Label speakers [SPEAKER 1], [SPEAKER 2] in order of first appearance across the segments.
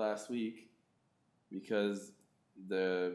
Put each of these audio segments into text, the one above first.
[SPEAKER 1] last week because the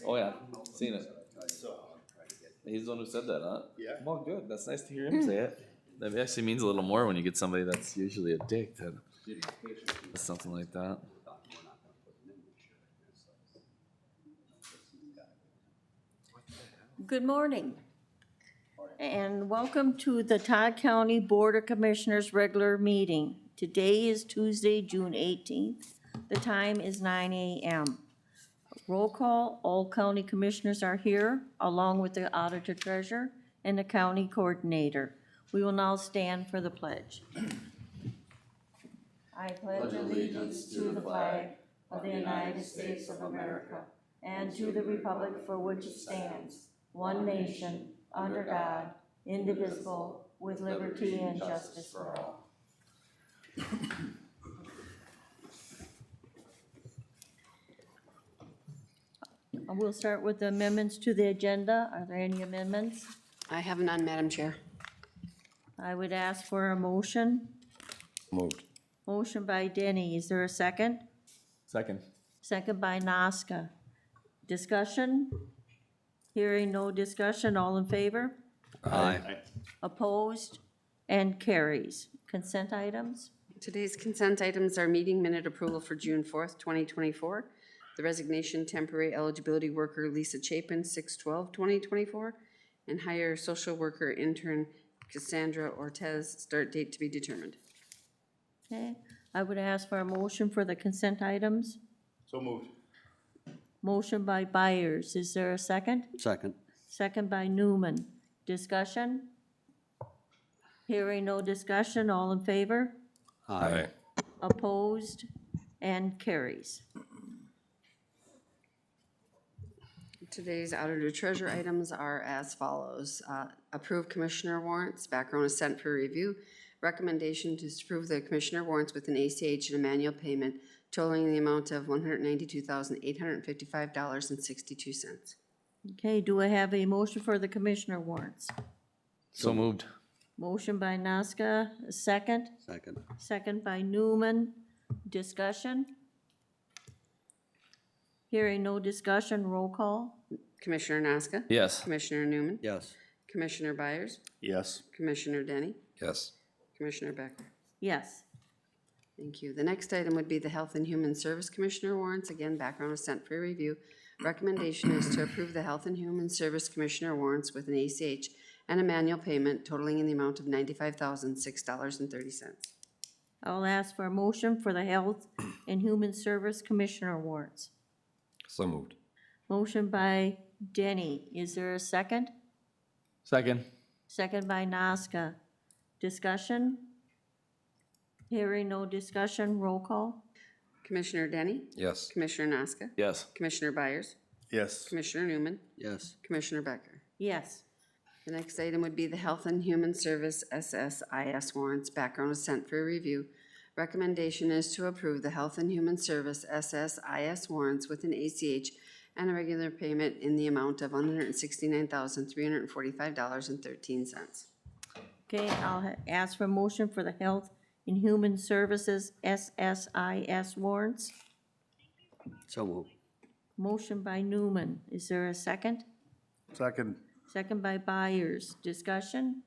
[SPEAKER 1] Oh yeah, seen it. He's the one who said that, huh?
[SPEAKER 2] Yeah.
[SPEAKER 1] Well, good. That's nice to hear him say it. That actually means a little more when you get somebody that's usually a dick that does something like that.
[SPEAKER 3] Good morning, and welcome to the Todd County Board of Commissioners regular meeting. Today is Tuesday, June 18th. The time is 9 a.m. Roll call, all county commissioners are here, along with the auditor treasurer and the county coordinator. We will now stand for the pledge. I pledge allegiance to the flag of the United States of America and to the republic for which it stands, one nation, under God, indivisible, with liberty and justice for all. We'll start with the amendments to the agenda. Are there any amendments?
[SPEAKER 4] I have none, Madam Chair.
[SPEAKER 3] I would ask for a motion.
[SPEAKER 2] Moved.
[SPEAKER 3] Motion by Denny. Is there a second?
[SPEAKER 1] Second.
[SPEAKER 3] Second by Nazca. Discussion? Hearing no discussion, all in favor?
[SPEAKER 2] Aye.
[SPEAKER 3] Opposed? And carries. Consent items?
[SPEAKER 4] Today's consent items are meeting minute approval for June 4th, 2024, the resignation temporary eligibility worker Lisa Chapin, 6/12/2024, and hire social worker intern Cassandra Ortez, start date to be determined.
[SPEAKER 3] Okay, I would ask for a motion for the consent items.
[SPEAKER 2] So moved.
[SPEAKER 3] Motion by Byers. Is there a second?
[SPEAKER 2] Second.
[SPEAKER 3] Second by Newman. Discussion? Hearing no discussion, all in favor?
[SPEAKER 2] Aye.
[SPEAKER 3] Opposed? And carries.
[SPEAKER 4] Today's auditor treasurer items are as follows. Approve commissioner warrants, background is sent for review. Recommendation to approve the commissioner warrants with an ACH and a manual payment totaling the amount of $192,855.62.
[SPEAKER 3] Okay, do I have a motion for the commissioner warrants?
[SPEAKER 1] So moved.
[SPEAKER 3] Motion by Nazca, a second.
[SPEAKER 2] Second.
[SPEAKER 3] Second by Newman. Discussion? Hearing no discussion, roll call.
[SPEAKER 4] Commissioner Nazca?
[SPEAKER 1] Yes.
[SPEAKER 4] Commissioner Newman?
[SPEAKER 2] Yes.
[SPEAKER 4] Commissioner Byers?
[SPEAKER 2] Yes.
[SPEAKER 4] Commissioner Denny?
[SPEAKER 2] Yes.
[SPEAKER 4] Commissioner Becker?
[SPEAKER 3] Yes.
[SPEAKER 4] Thank you. The next item would be the Health and Human Service Commissioner warrants. Again, background is sent for review. Recommendation is to approve the Health and Human Service Commissioner warrants with an ACH and a manual payment totaling in the amount of $95,006.30.
[SPEAKER 3] I'll ask for a motion for the Health and Human Service Commissioner warrants.
[SPEAKER 2] So moved.
[SPEAKER 3] Motion by Denny. Is there a second?
[SPEAKER 1] Second.
[SPEAKER 3] Second by Nazca. Discussion? Hearing no discussion, roll call.
[SPEAKER 4] Commissioner Denny?
[SPEAKER 2] Yes.
[SPEAKER 4] Commissioner Nazca?
[SPEAKER 1] Yes.
[SPEAKER 4] Commissioner Byers?
[SPEAKER 2] Yes.
[SPEAKER 4] Commissioner Newman?
[SPEAKER 2] Yes.
[SPEAKER 4] Commissioner Becker?
[SPEAKER 3] Yes.
[SPEAKER 4] The next item would be the Health and Human Service SSIS warrants. Background is sent for review. Recommendation is to approve the Health and Human Service SSIS warrants with an ACH and a regular payment in the amount of $169,345.13.
[SPEAKER 3] Okay, I'll ask for a motion for the Health and Human Services SSIS warrants.
[SPEAKER 2] So moved.
[SPEAKER 3] Motion by Newman. Is there a second?
[SPEAKER 2] Second.
[SPEAKER 3] Second by Byers. Discussion?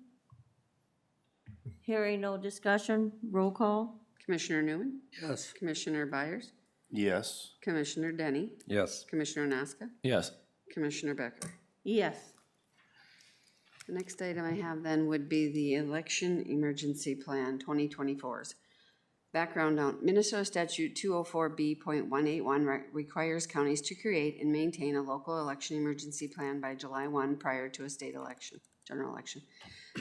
[SPEAKER 3] Hearing no discussion, roll call.
[SPEAKER 4] Commissioner Newman?
[SPEAKER 2] Yes.
[SPEAKER 4] Commissioner Byers?
[SPEAKER 2] Yes.
[SPEAKER 4] Commissioner Denny?
[SPEAKER 2] Yes.
[SPEAKER 4] Commissioner Nazca?
[SPEAKER 1] Yes.
[SPEAKER 4] Commissioner Becker?
[SPEAKER 3] Yes.
[SPEAKER 4] The next item I have then would be the Election Emergency Plan 2024's. Background on Minnesota Statute 204B.181 requires counties to create and maintain a local election emergency plan by July 1 prior to a state election, general election.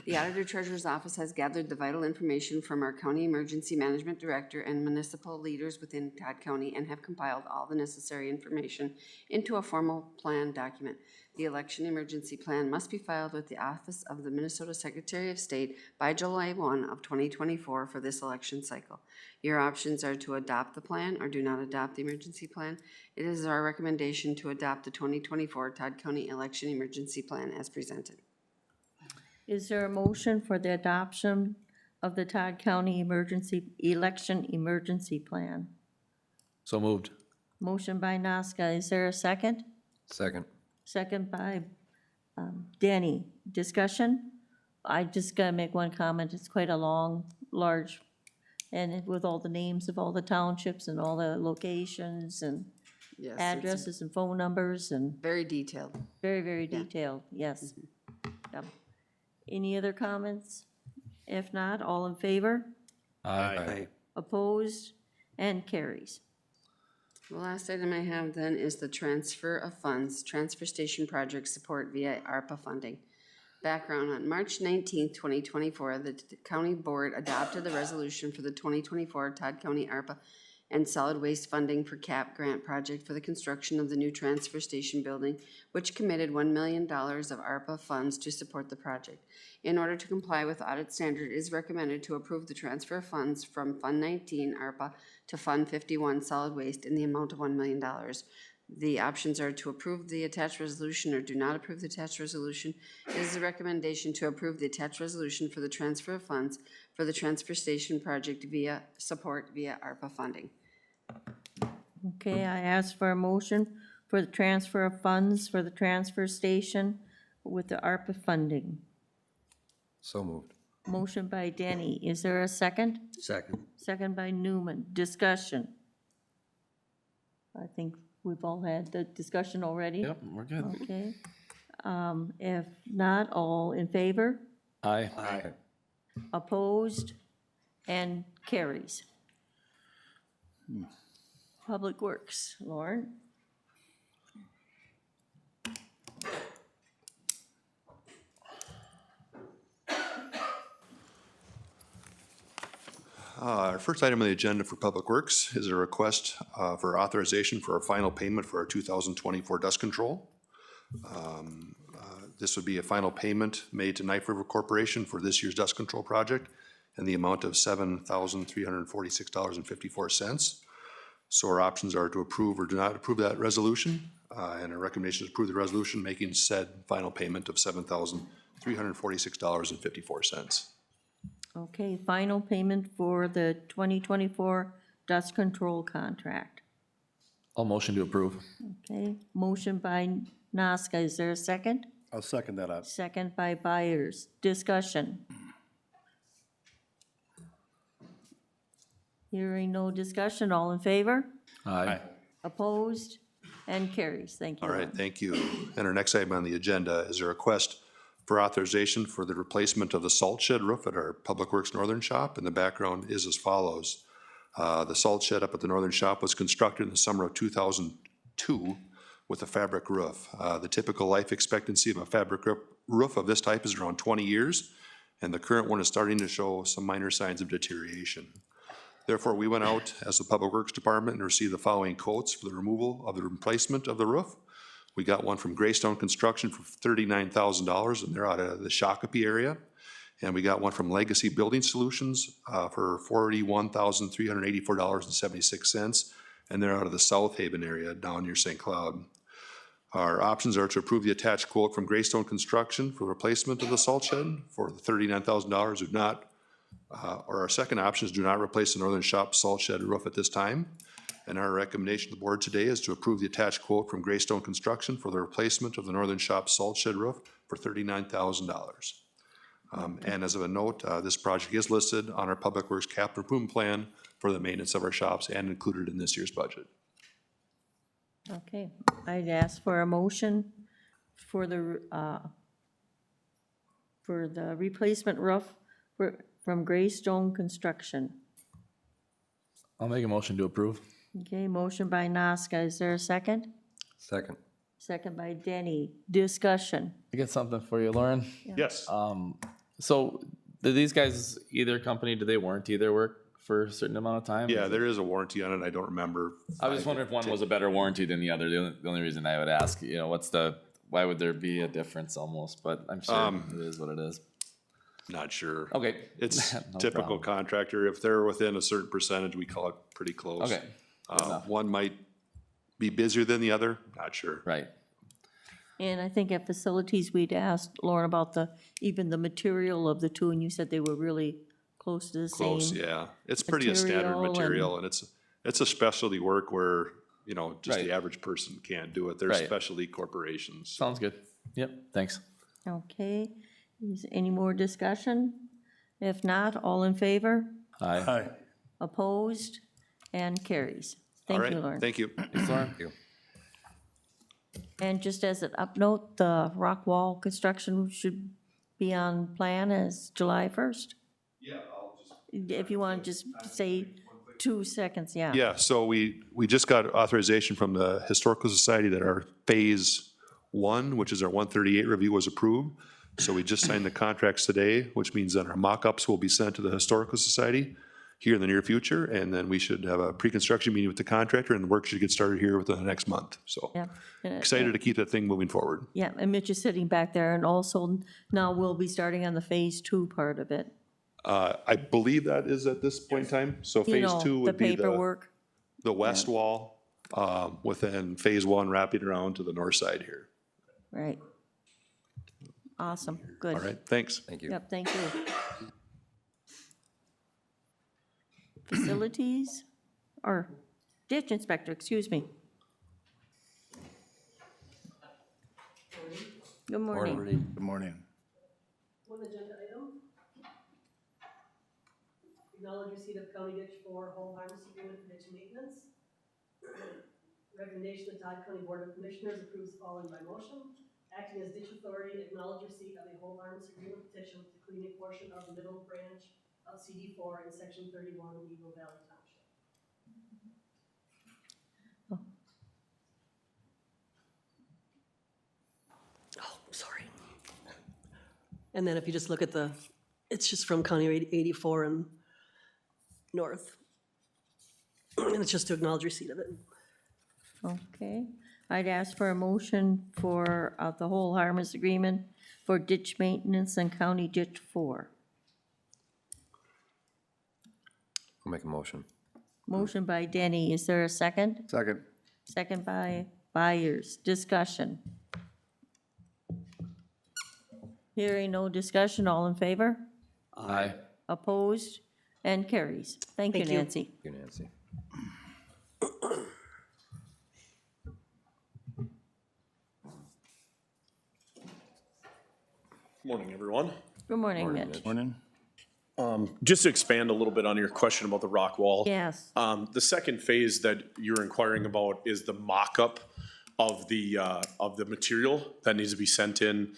[SPEAKER 4] The Auditor Treasurer's Office has gathered the vital information from our County Emergency Management Director and municipal leaders within Todd County and have compiled all the necessary information into a formal plan document. The election emergency plan must be filed with the Office of the Minnesota Secretary of State by July 1 of 2024 for this election cycle. Your options are to adopt the plan or do not adopt the emergency plan. It is our recommendation to adopt the 2024 Todd County Election Emergency Plan as presented.
[SPEAKER 3] Is there a motion for the adoption of the Todd County Election Emergency Plan?
[SPEAKER 1] So moved.
[SPEAKER 3] Motion by Nazca, is there a second?
[SPEAKER 2] Second.
[SPEAKER 3] Second by Denny. Discussion? I just gotta make one comment, it's quite a long, large, and with all the names of all the townships and all the locations and
[SPEAKER 4] Yes, it's
[SPEAKER 3] addresses and phone numbers and
[SPEAKER 4] very detailed.
[SPEAKER 3] very, very detailed, yes. Yep. Any other comments? If not, all in favor?
[SPEAKER 2] Aye.
[SPEAKER 3] Opposed? And carries.
[SPEAKER 4] The last item I have then is the transfer of funds, transfer station project support via ARPA funding. Background: on March 19th, 2024, the county board adopted the resolution for the 2024 Todd County ARPA and solid waste funding for CAP grant project for the construction of the new transfer station building, which committed $1 million of ARPA funds to support the project. In order to comply with audit standard, it is recommended to approve the transfer of funds from Fund 19 ARPA to Fund 51 solid waste in the amount of $1 million. The options are to approve the attached resolution or do not approve the attached resolution. It is a recommendation to approve the attached resolution for the transfer of funds for the transfer station project via ARPA funding.
[SPEAKER 3] Okay, I ask for a motion for the transfer of funds for the transfer station with the ARPA funding.
[SPEAKER 2] So moved.
[SPEAKER 3] Motion by Denny. Is there a second?
[SPEAKER 2] Second.
[SPEAKER 3] Second by Newman. Discussion. I think we've all had the discussion already.
[SPEAKER 1] Yep, we're good.
[SPEAKER 3] Okay. If not, all in favor?
[SPEAKER 1] Aye.
[SPEAKER 2] Aye.
[SPEAKER 3] Opposed? And carries. Public Works, Lauren?
[SPEAKER 5] Our first item on the agenda for Public Works is a request for authorization for a final payment for our 2024 dust control. This would be a final payment made to Knife River Corporation for this year's dust control project in the amount of $7,346.54. So our options are to approve or do not approve that resolution, and our recommendation is approve the resolution making said final payment of $7,346.54.
[SPEAKER 3] Okay, final payment for the 2024 dust control contract.
[SPEAKER 1] I'll motion to approve.
[SPEAKER 3] Okay, motion by Nazca. Is there a second?
[SPEAKER 2] I'll second that.
[SPEAKER 3] Second by Byers. Discussion. Hearing no discussion, all in favor?
[SPEAKER 1] Aye.
[SPEAKER 3] Opposed? And carries. Thank you.
[SPEAKER 5] All right, thank you. And our next item on the agenda is a request for authorization for the replacement of the salt shed roof at our Public Works Northern Shop, and the background is as follows. The salt shed up at the Northern Shop was constructed in the summer of 2002 with a fabric roof. The typical life expectancy of a fabric roof of this type is around 20 years, and the current one is starting to show some minor signs of deterioration. Therefore, we went out as the Public Works Department and received the following quotes for the removal of the replacement of the roof. We got one from Greystone Construction for $39,000, and they're out of the Shakopee area. And we got one from Legacy Building Solutions for $41,384.76, and they're out of the South Haven area down near St. Cloud. Our options are to approve the attached quote from Greystone Construction for replacement of the salt shed for the $39,000, if not, or our second option is do not replace the Northern Shop salt shed roof at this time. And our recommendation to the board today is to approve the attached quote from Greystone Construction for the replacement of the Northern Shop salt shed roof for $39,000. And as of a note, this project is listed on our Public Works capital improvement plan for the maintenance of our shops and included in this year's budget.
[SPEAKER 3] Okay, I'd ask for a motion for the replacement roof from Greystone Construction.
[SPEAKER 1] I'll make a motion to approve.
[SPEAKER 3] Okay, motion by Nazca. Is there a second?
[SPEAKER 2] Second.
[SPEAKER 3] Second by Denny. Discussion.
[SPEAKER 1] I got something for you, Lauren.
[SPEAKER 5] Yes.
[SPEAKER 1] So do these guys, either company, do they warranty their work for a certain amount of time?
[SPEAKER 5] Yeah, there is a warranty on it. I don't remember.
[SPEAKER 1] I was just wondering if one was a better warranty than the other. The only reason I would ask, why would there be a difference almost? But I'm sure it is what it is.
[SPEAKER 5] Not sure.
[SPEAKER 1] Okay.
[SPEAKER 5] It's
[SPEAKER 1] No
[SPEAKER 5] typical
[SPEAKER 1] problem.
[SPEAKER 5] contractor. If they're within a certain percentage, we call it pretty close.
[SPEAKER 1] Okay. Good enough.
[SPEAKER 5] One might be busier than the other, not sure.
[SPEAKER 1] Right.
[SPEAKER 3] And I think at facilities, we'd asked Lauren about even the material of the two, and you said they were really close to the same.
[SPEAKER 5] Close, yeah. It's pretty a standard
[SPEAKER 3] material
[SPEAKER 5] material, and it's a specialty work where, you know, just the
[SPEAKER 1] Right.
[SPEAKER 5] average person can't do it. They're
[SPEAKER 1] Right.
[SPEAKER 5] specialty corporations.
[SPEAKER 1] Sounds good. Yep, thanks.
[SPEAKER 3] Okay, is any more discussion? If not, all in favor?
[SPEAKER 1] Aye.
[SPEAKER 3] Opposed? And carries.
[SPEAKER 5] All
[SPEAKER 3] Thank
[SPEAKER 5] right,
[SPEAKER 3] you, Lauren.
[SPEAKER 5] thank you.
[SPEAKER 1] Thanks, Lauren.
[SPEAKER 3] And just as an upnote, the rock wall construction should be on plan as July 1st. Yeah, I'll just. If you want to just say 2 seconds, yeah.
[SPEAKER 5] Yeah, so we just got authorization from the Historical Society that our Phase 1, which is our 138 review, was approved. So we just signed the contracts today, which means that our mock-ups will be sent to the Historical Society here in the near future, and then we should have a pre-construction meeting with the contractor, and the work should get started here within the next month. So
[SPEAKER 3] Yeah.
[SPEAKER 5] excited to keep that thing moving forward.
[SPEAKER 3] Yeah, and Mitch is sitting back there, and also now we'll be starting on the Phase 2 part of it.
[SPEAKER 5] I believe that is at this point in time. So
[SPEAKER 3] You
[SPEAKER 5] Phase
[SPEAKER 3] know,
[SPEAKER 5] 2
[SPEAKER 3] the
[SPEAKER 5] would be
[SPEAKER 3] paperwork.
[SPEAKER 5] the west wall, within Phase 1 wrapping around to the north side here.
[SPEAKER 3] Right. Awesome, good.
[SPEAKER 5] All right, thanks.
[SPEAKER 2] Thank you.
[SPEAKER 3] Yep, thank you. Facilities, or ditch inspector, excuse me. Good morning.
[SPEAKER 2] Good morning.
[SPEAKER 6] One agenda item. Acknowledge receipt of County Ditch 4 home harvest agreement for ditch maintenance. Recommendation the Todd County Board of Commissioners approves the following by motion. Acting as ditch authority, acknowledge receipt of a home harvest agreement petition to clean a portion of the middle branch of CD 4 in section 31 Eagle Valley Township. Oh, sorry. And then if you just look at the, it's just from County Road 84 and north. And it's just to acknowledge receipt of it.
[SPEAKER 3] Okay, I'd ask for a motion for the whole harvest agreement for ditch maintenance and County Ditch 4.
[SPEAKER 2] I'll make a motion.
[SPEAKER 3] Motion by Denny, is there a second?
[SPEAKER 2] Second.
[SPEAKER 3] Second by Byers, discussion. Hearing no discussion, all in favor?
[SPEAKER 1] Aye.
[SPEAKER 3] Opposed? And carries. Thank you,
[SPEAKER 6] Thank you.
[SPEAKER 3] Nancy.
[SPEAKER 2] Thank you, Nancy.
[SPEAKER 7] Morning, everyone.
[SPEAKER 3] Good morning, Mitch.
[SPEAKER 2] Morning.
[SPEAKER 7] Just to expand a little bit on your question about the rock wall.
[SPEAKER 3] Yes,
[SPEAKER 7] The second phase that you're inquiring about is the mock-up of the material that needs to be sent in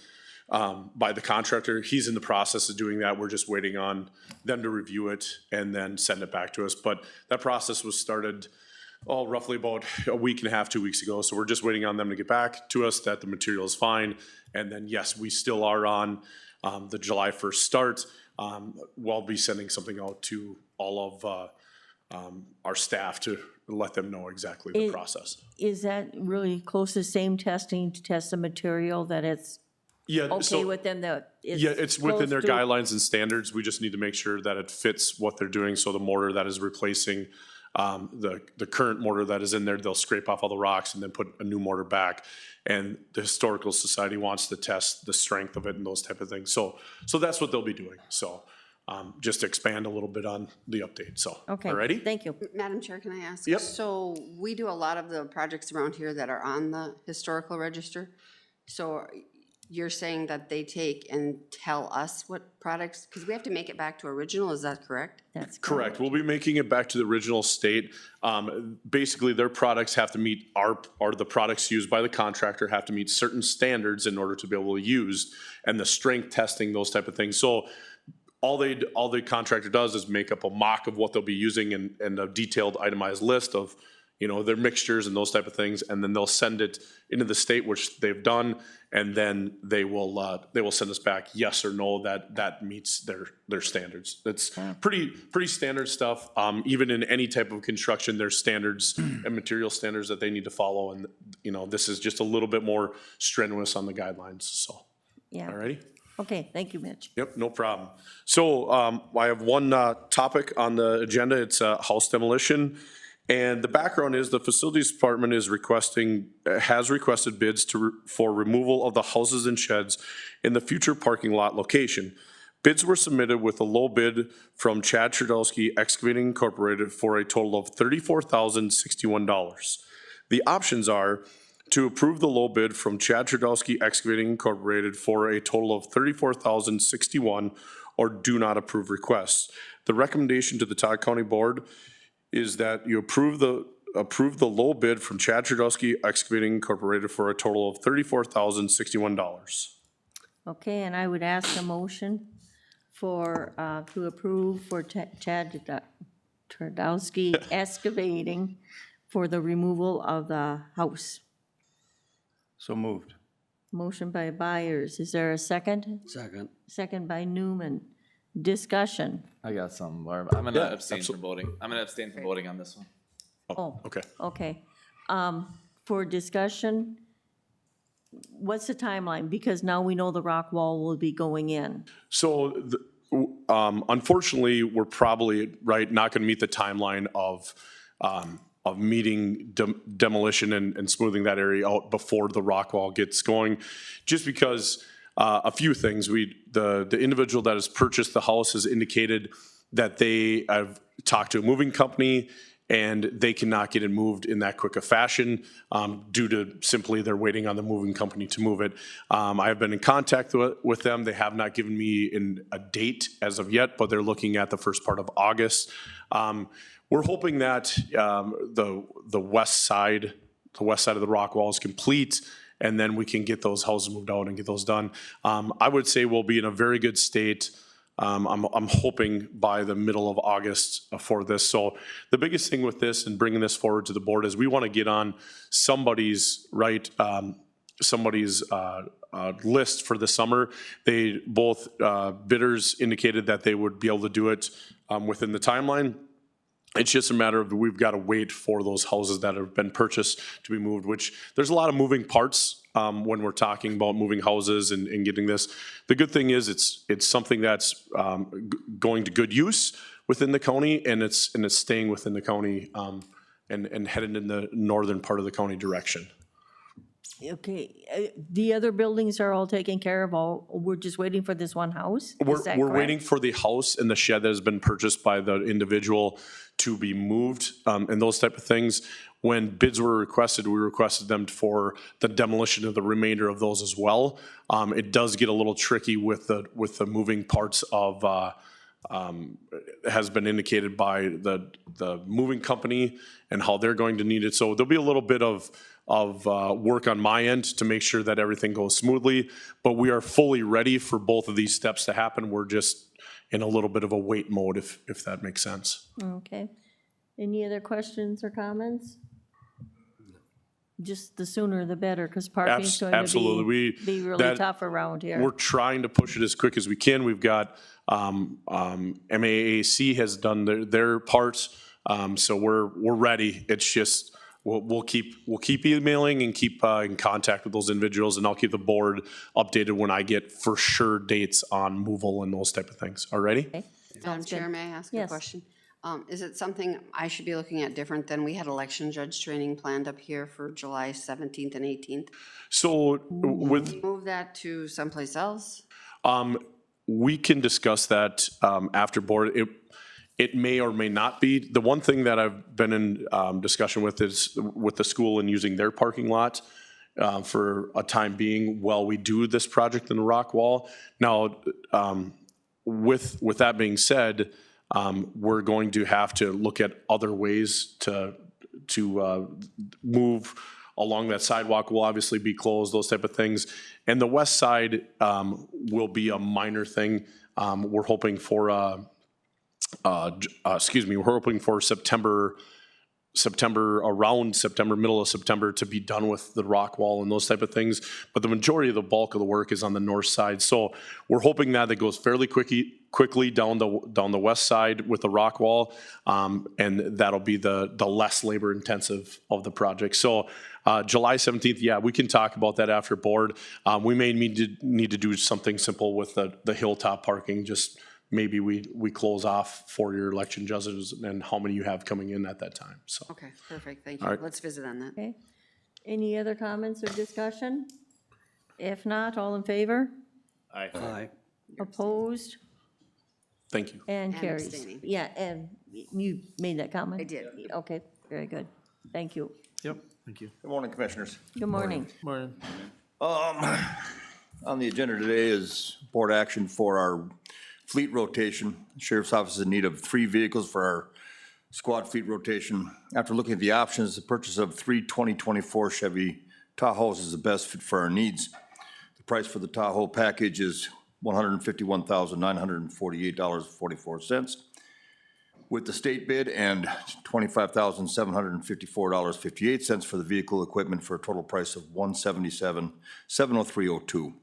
[SPEAKER 7] by the contractor. He's in the process of doing that. We're just waiting on them to review it and then send it back to us. But that process was started, roughly about a week and a half, 2 weeks ago. So we're just waiting on them to get back to us that the material is fine. And then, yes, we still are on the July 1st start. We'll be sending something out to all of our staff to let them know exactly the process.
[SPEAKER 3] is that really close to same testing to test the material that it's
[SPEAKER 7] Yeah,
[SPEAKER 3] okay
[SPEAKER 7] so,
[SPEAKER 3] with them that it's
[SPEAKER 7] yeah, it's within their
[SPEAKER 3] close to-
[SPEAKER 7] guidelines and standards. We just need to make sure that it fits what they're doing. So the mortar that is replacing the current mortar that is in there, they'll scrape off all the rocks and then put a new mortar back. And the Historical Society wants to test the strength of it and those type of things. So that's what they'll be doing. So just to expand a little bit on the update. So,
[SPEAKER 3] Okay,
[SPEAKER 7] alrighty?
[SPEAKER 3] thank you.
[SPEAKER 4] Madam Chair, can I ask?
[SPEAKER 7] Yep.
[SPEAKER 4] So we do a lot of the projects around here that are on the historical register. So you're saying that they take and tell us what products, because we have to make it back to original, is that correct?
[SPEAKER 3] That's
[SPEAKER 7] Correct. We'll be making it back to the original state. Basically, their products have to meet the products used by the contractor have to meet certain standards in order to be able to use, and the strength testing, those type of things. So all the contractor does is make up a mock of what they'll be using and a detailed itemized list of, their mixtures and those type of things, and then they'll send it into the state, which they've done, and then they will send us back yes or no that meets their standards. It's pretty standard stuff. Even in any type of construction, there's standards and material standards that they need to follow, and this is just a little bit more strenuous on the guidelines. So,
[SPEAKER 3] Yeah,
[SPEAKER 7] alrighty.
[SPEAKER 3] okay, thank you, Mitch.
[SPEAKER 7] Yep, no problem. So I have one topic on the agenda. It's house demolition. And the background is the facilities department has requested bids for removal of the houses and sheds in the future parking lot location. Bids were submitted with a low bid from Chad Chudowski Excavating Incorporated for a total of $34,061. The options are to approve the low bid from Chad Trudowski Excavating Incorporated for a total of $34,061, or do not approve requests. The recommendation to the Todd County Board is that you approve the low bid from Chad Trudowski Excavating Incorporated for a total of $34,061.
[SPEAKER 3] Okay, and I would ask a motion for, to approve for Chad Twardowski Excavating for the removal of the house.
[SPEAKER 2] So moved.
[SPEAKER 3] Motion by Byers. Is there a second?
[SPEAKER 2] Second.
[SPEAKER 3] Second by Newman. Discussion.
[SPEAKER 1] I got some, Barb. I'm gonna abstain from voting. I'm gonna abstain from voting on this one.
[SPEAKER 3] Oh,
[SPEAKER 7] Okay.
[SPEAKER 3] okay. For discussion, what's the timeline? Because now we know the rock wall will be going in.
[SPEAKER 7] So, unfortunately, we're probably, right, not gonna meet the timeline of meeting demolition and smoothing that area out before the rock wall gets going, just because a few things. The individual that has purchased the house has indicated that they have talked to a moving company and they cannot get it moved in that quick a fashion due to simply they're waiting on the moving company to move it. I have been in contact with them. They have not given me a date as of yet, but they're looking at the first part of August. We're hoping that the west side of the rock wall is complete, and then we can get those houses moved out and get those done. I would say we'll be in a very good state. I'm hoping by the middle of August for this. So the biggest thing with this and bringing this forward to the board is we want to get on somebody's list for the summer. They both bidders indicated that they would be able to do it within the timeline. It's just a matter of we've got to wait for those houses that have been purchased to be moved, which there's a lot of moving parts when we're talking about moving houses and getting this. The good thing is it's something that's going to good use within the county, and it's staying within the county and headed in the northern part of the county direction.
[SPEAKER 3] Okay, the other buildings are all taken care of, we're just waiting for this one house? Is that
[SPEAKER 7] We're
[SPEAKER 3] correct?
[SPEAKER 7] waiting for the house and the shed that has been purchased by the individual to be moved and those type of things. When bids were requested, we requested them for the demolition of the remainder of those as well. It does get a little tricky with the moving parts of, has been indicated by the moving company and how they're going to need it. So there'll be a little bit of work on my end to make sure that everything goes smoothly, but we are fully ready for both of these steps to happen. We're just in a little bit of a wait mode, if that makes sense.
[SPEAKER 3] Okay. Any other questions or comments? Just the sooner the better, because parking's going to
[SPEAKER 7] Absolutely.
[SPEAKER 3] be really
[SPEAKER 7] that-
[SPEAKER 3] tough around here.
[SPEAKER 7] We're trying to push it as quick as we can. We've got, MAAC has done their parts, so we're ready. It's just, we'll keep emailing and keep in contact with those individuals, and I'll keep the board updated when I get for sure dates on moval and those type of things. Alrighty?
[SPEAKER 3] Okay.
[SPEAKER 4] Madam
[SPEAKER 3] Sounds good.
[SPEAKER 4] Chair, may I ask a
[SPEAKER 3] Yes.
[SPEAKER 4] question? Is it something I should be looking at different than we had election judge training planned up here for July 17th and 18th?
[SPEAKER 7] So with,
[SPEAKER 4] Move that to someplace else?
[SPEAKER 7] we can discuss that after board. It may or may not be. The one thing that I've been in discussion with is with the school and using their parking lot for a time being while we do this project in the rock wall. Now, with that being said, we're going to have to look at other ways to move along that sidewalk. Will obviously be closed, those type of things. And the west side will be a minor thing. We're hoping for we're hoping for September, middle of September to be done with the rock wall and those type of things. But the majority of the bulk of the work is on the north side. So we're hoping that it goes fairly quickly down the west side with the rock wall. And that'll be the less labor intensive of the project. So July 17th, yeah, we can talk about that after board. We may need to do something simple with the hilltop parking, just maybe we close off for your election judges and how many you have coming in at that time, so.
[SPEAKER 4] Okay, perfect, thank you.
[SPEAKER 7] All right.
[SPEAKER 4] Let's visit on that.
[SPEAKER 3] Okay. Any other comments or discussion? If not, all in favor?
[SPEAKER 2] Aye.
[SPEAKER 3] Opposed?
[SPEAKER 7] Thank you.
[SPEAKER 3] And
[SPEAKER 4] And
[SPEAKER 3] carries.
[SPEAKER 4] abstaining.
[SPEAKER 3] Yeah, and you made that comment?
[SPEAKER 4] I did.
[SPEAKER 3] Okay, very good. Thank you.
[SPEAKER 1] Yep, thank you.
[SPEAKER 2] Good morning, Commissioners.
[SPEAKER 3] Good morning.
[SPEAKER 1] Morning.
[SPEAKER 2] On the agenda today is board action for our fleet rotation. Sheriff's Office is in need of 3 vehicles for our squad fleet rotation. After looking at the options, the purchase of 3 2024 Chevy Tahoes is the best fit for our needs. The price for the Tahoe package is $151,948.44 with the state bid, and $25,754.58 for the vehicle equipment, for a total price of $177,703.02.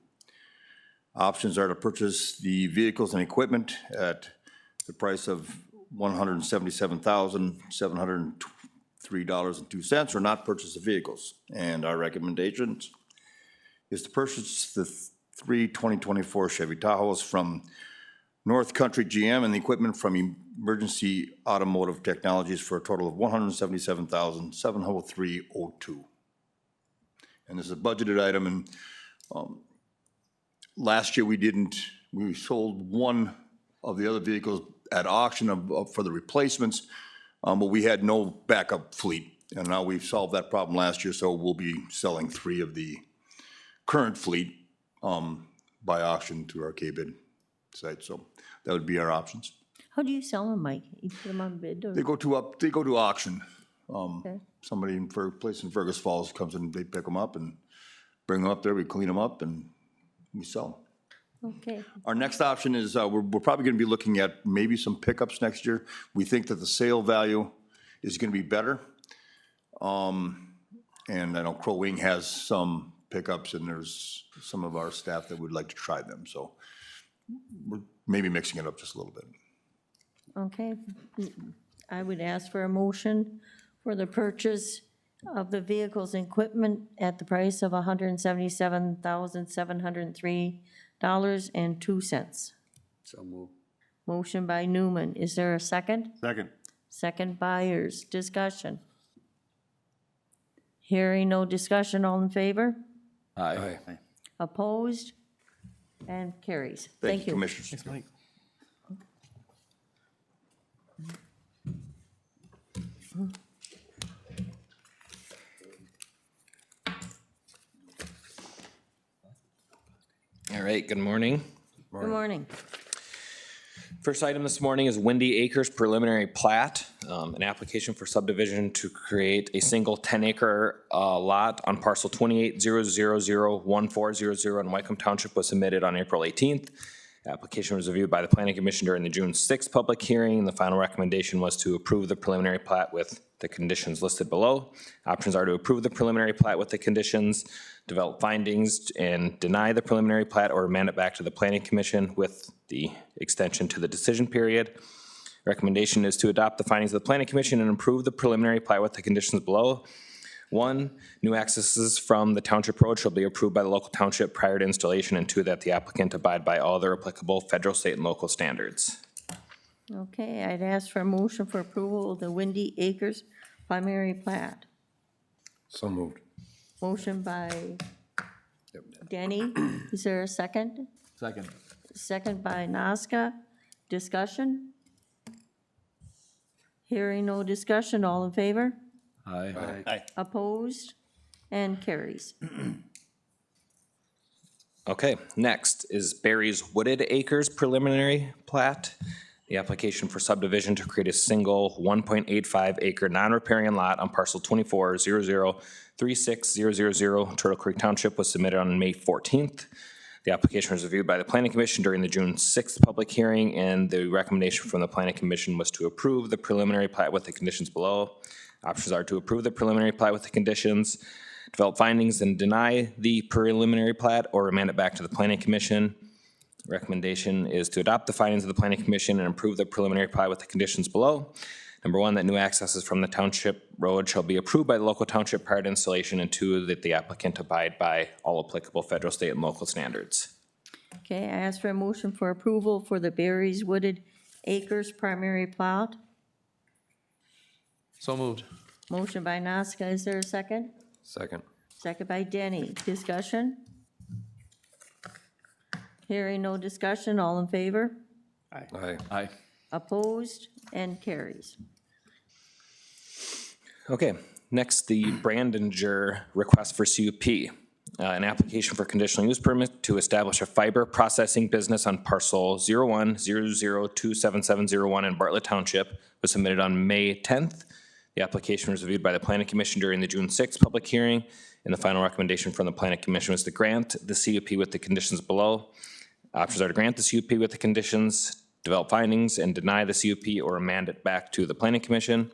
[SPEAKER 2] Options are to purchase the vehicles and equipment at the price of $177,703.02, or not purchase the vehicles. And our recommendations is to purchase the 3 2024 Chevy Tahoes from North Country GM and the equipment from Emergency Automotive Technologies for a total of $177,703.02. And this is a budgeted item, and last year we sold one of the other vehicles at auction for the replacements, but we had no backup fleet. And now we've solved that problem last year, so we'll be selling 3 of the current fleet by auction through our K-bid site. So that would be our options.
[SPEAKER 3] How do you sell them, Mike? You put them on bid or?
[SPEAKER 2] They go to auction.
[SPEAKER 3] Okay.
[SPEAKER 2] Somebody in place in Fergus Falls comes in, they pick them up and bring them up there, we clean them up and we sell them.
[SPEAKER 3] Okay,
[SPEAKER 2] Our next option is, we're probably gonna be looking at maybe some pickups next year. We think that the sale value is gonna be better. And I know Crow Wing has some pickups, and there's some of our staff that would like to try them, so we're maybe mixing it up just a little bit.
[SPEAKER 3] okay. I would ask for a motion for the purchase of the vehicles and equipment at the price of $177,703.02.
[SPEAKER 2] So move.
[SPEAKER 3] Motion by Newman. Is there a second?
[SPEAKER 2] Second.
[SPEAKER 3] Second Byers. Discussion. Hearing no discussion, all in favor?
[SPEAKER 1] Aye.
[SPEAKER 3] Opposed? And carries.
[SPEAKER 2] Thank you, Commissioners.
[SPEAKER 1] Thanks, Mike.
[SPEAKER 8] All right, good morning.
[SPEAKER 3] Good morning.
[SPEAKER 8] First item this morning is Windy Acres preliminary plat, an application for subdivision to create a single 10-acre lot on parcel 28001400 in Wycombe Township was submitted on April 18th. The application was reviewed by the Planning Commission during the June 6th public hearing. The final recommendation was to approve the preliminary plat with the conditions listed below. Options are to approve the preliminary plat with the conditions, develop findings, and deny the preliminary plat, or remand it back to the Planning Commission with the extension to the decision period. Recommendation is to adopt the findings of the Planning Commission and approve the preliminary plat with the conditions below. 1, new accesses from the township road shall be approved by the local township prior to installation, and 2, that the applicant abide by all other applicable federal, state, and local standards.
[SPEAKER 3] Okay, I'd ask for a motion for approval of the Windy Acres primary plat.
[SPEAKER 2] So moved.
[SPEAKER 3] Motion by Denny. Is there a second?
[SPEAKER 1] Second.
[SPEAKER 3] Second by Nazca. Discussion? Hearing no discussion, all in favor?
[SPEAKER 1] Aye.
[SPEAKER 3] Opposed? And carries.
[SPEAKER 8] Okay, next is Barry's Wooded Acres preliminary plat. The application for subdivision to create a single 1.85 acre non-riparian lot on parcel 24003600 Turtle Creek Township was submitted on May 14th. The application was reviewed by the Planning Commission during the June 6th public hearing, and the recommendation from the Planning Commission was to approve the preliminary plat with the conditions below. Options are to approve the preliminary plat with the conditions, develop findings and deny the preliminary plat, or remand it back to the Planning Commission. Recommendation is to adopt the findings of the Planning Commission and approve the preliminary plat with the conditions below. Number 1, that new accesses from the township road shall be approved by the local township prior to installation, and 2, that the applicant abide by all applicable federal, state, and local standards.
[SPEAKER 3] Okay, I ask for a motion for approval for the Barry's Wooded Acres primary plat.
[SPEAKER 1] So moved.
[SPEAKER 3] Motion by Nazca. Is there a second?
[SPEAKER 2] Second.
[SPEAKER 3] Second by Denny. Discussion? Hearing no discussion, all in favor?
[SPEAKER 2] Aye.
[SPEAKER 1] Aye.
[SPEAKER 3] Opposed? And carries.
[SPEAKER 8] Okay, Next, the Brandinger request for CUP. An application for conditional use permit to establish a fiber processing business on parcel 0100277701 in Bartlett Township was submitted on May 10th. The application was reviewed by the Planning Commission during the June 6th public hearing, and the final recommendation from the Planning Commission was to grant the CUP with the conditions below. Options are to grant the CUP with the conditions, develop findings, and deny the CUP or remand it back to the Planning Commission.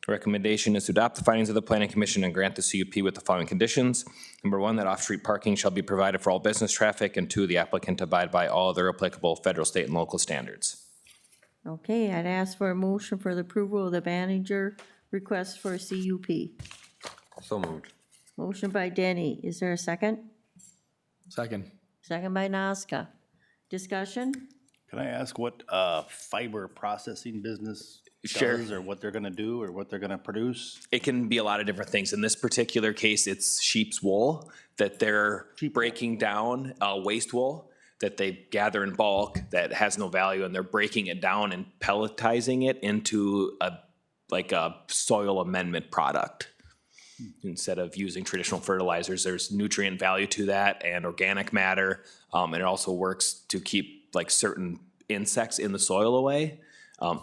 [SPEAKER 8] Recommendation is to adopt the findings of the Planning Commission and grant the CUP with the following conditions. Number one, that off-street parking shall be provided for all business traffic, and two, the applicant abide by all other applicable federal, state, and local standards.
[SPEAKER 3] Okay, I'd ask for a motion for the approval of the manager request for a CUP.
[SPEAKER 9] So moved.
[SPEAKER 3] Motion by Denny. Is there a second?
[SPEAKER 1] Second.
[SPEAKER 3] Second by Nazca. Discussion?
[SPEAKER 10] Can I ask what fiber processing business
[SPEAKER 8] Sure.
[SPEAKER 10] does, or what they're gonna do, or what they're gonna produce?
[SPEAKER 8] It can be a lot of different things. In this particular case, it's sheep's wool that they're breaking down, waste wool that they gather in bulk that has no value, and they're breaking it down and pelletizing it into a soil amendment product. Instead of using traditional fertilizers, there's nutrient value to that and organic matter. And it also works to keep like certain insects in the soil away.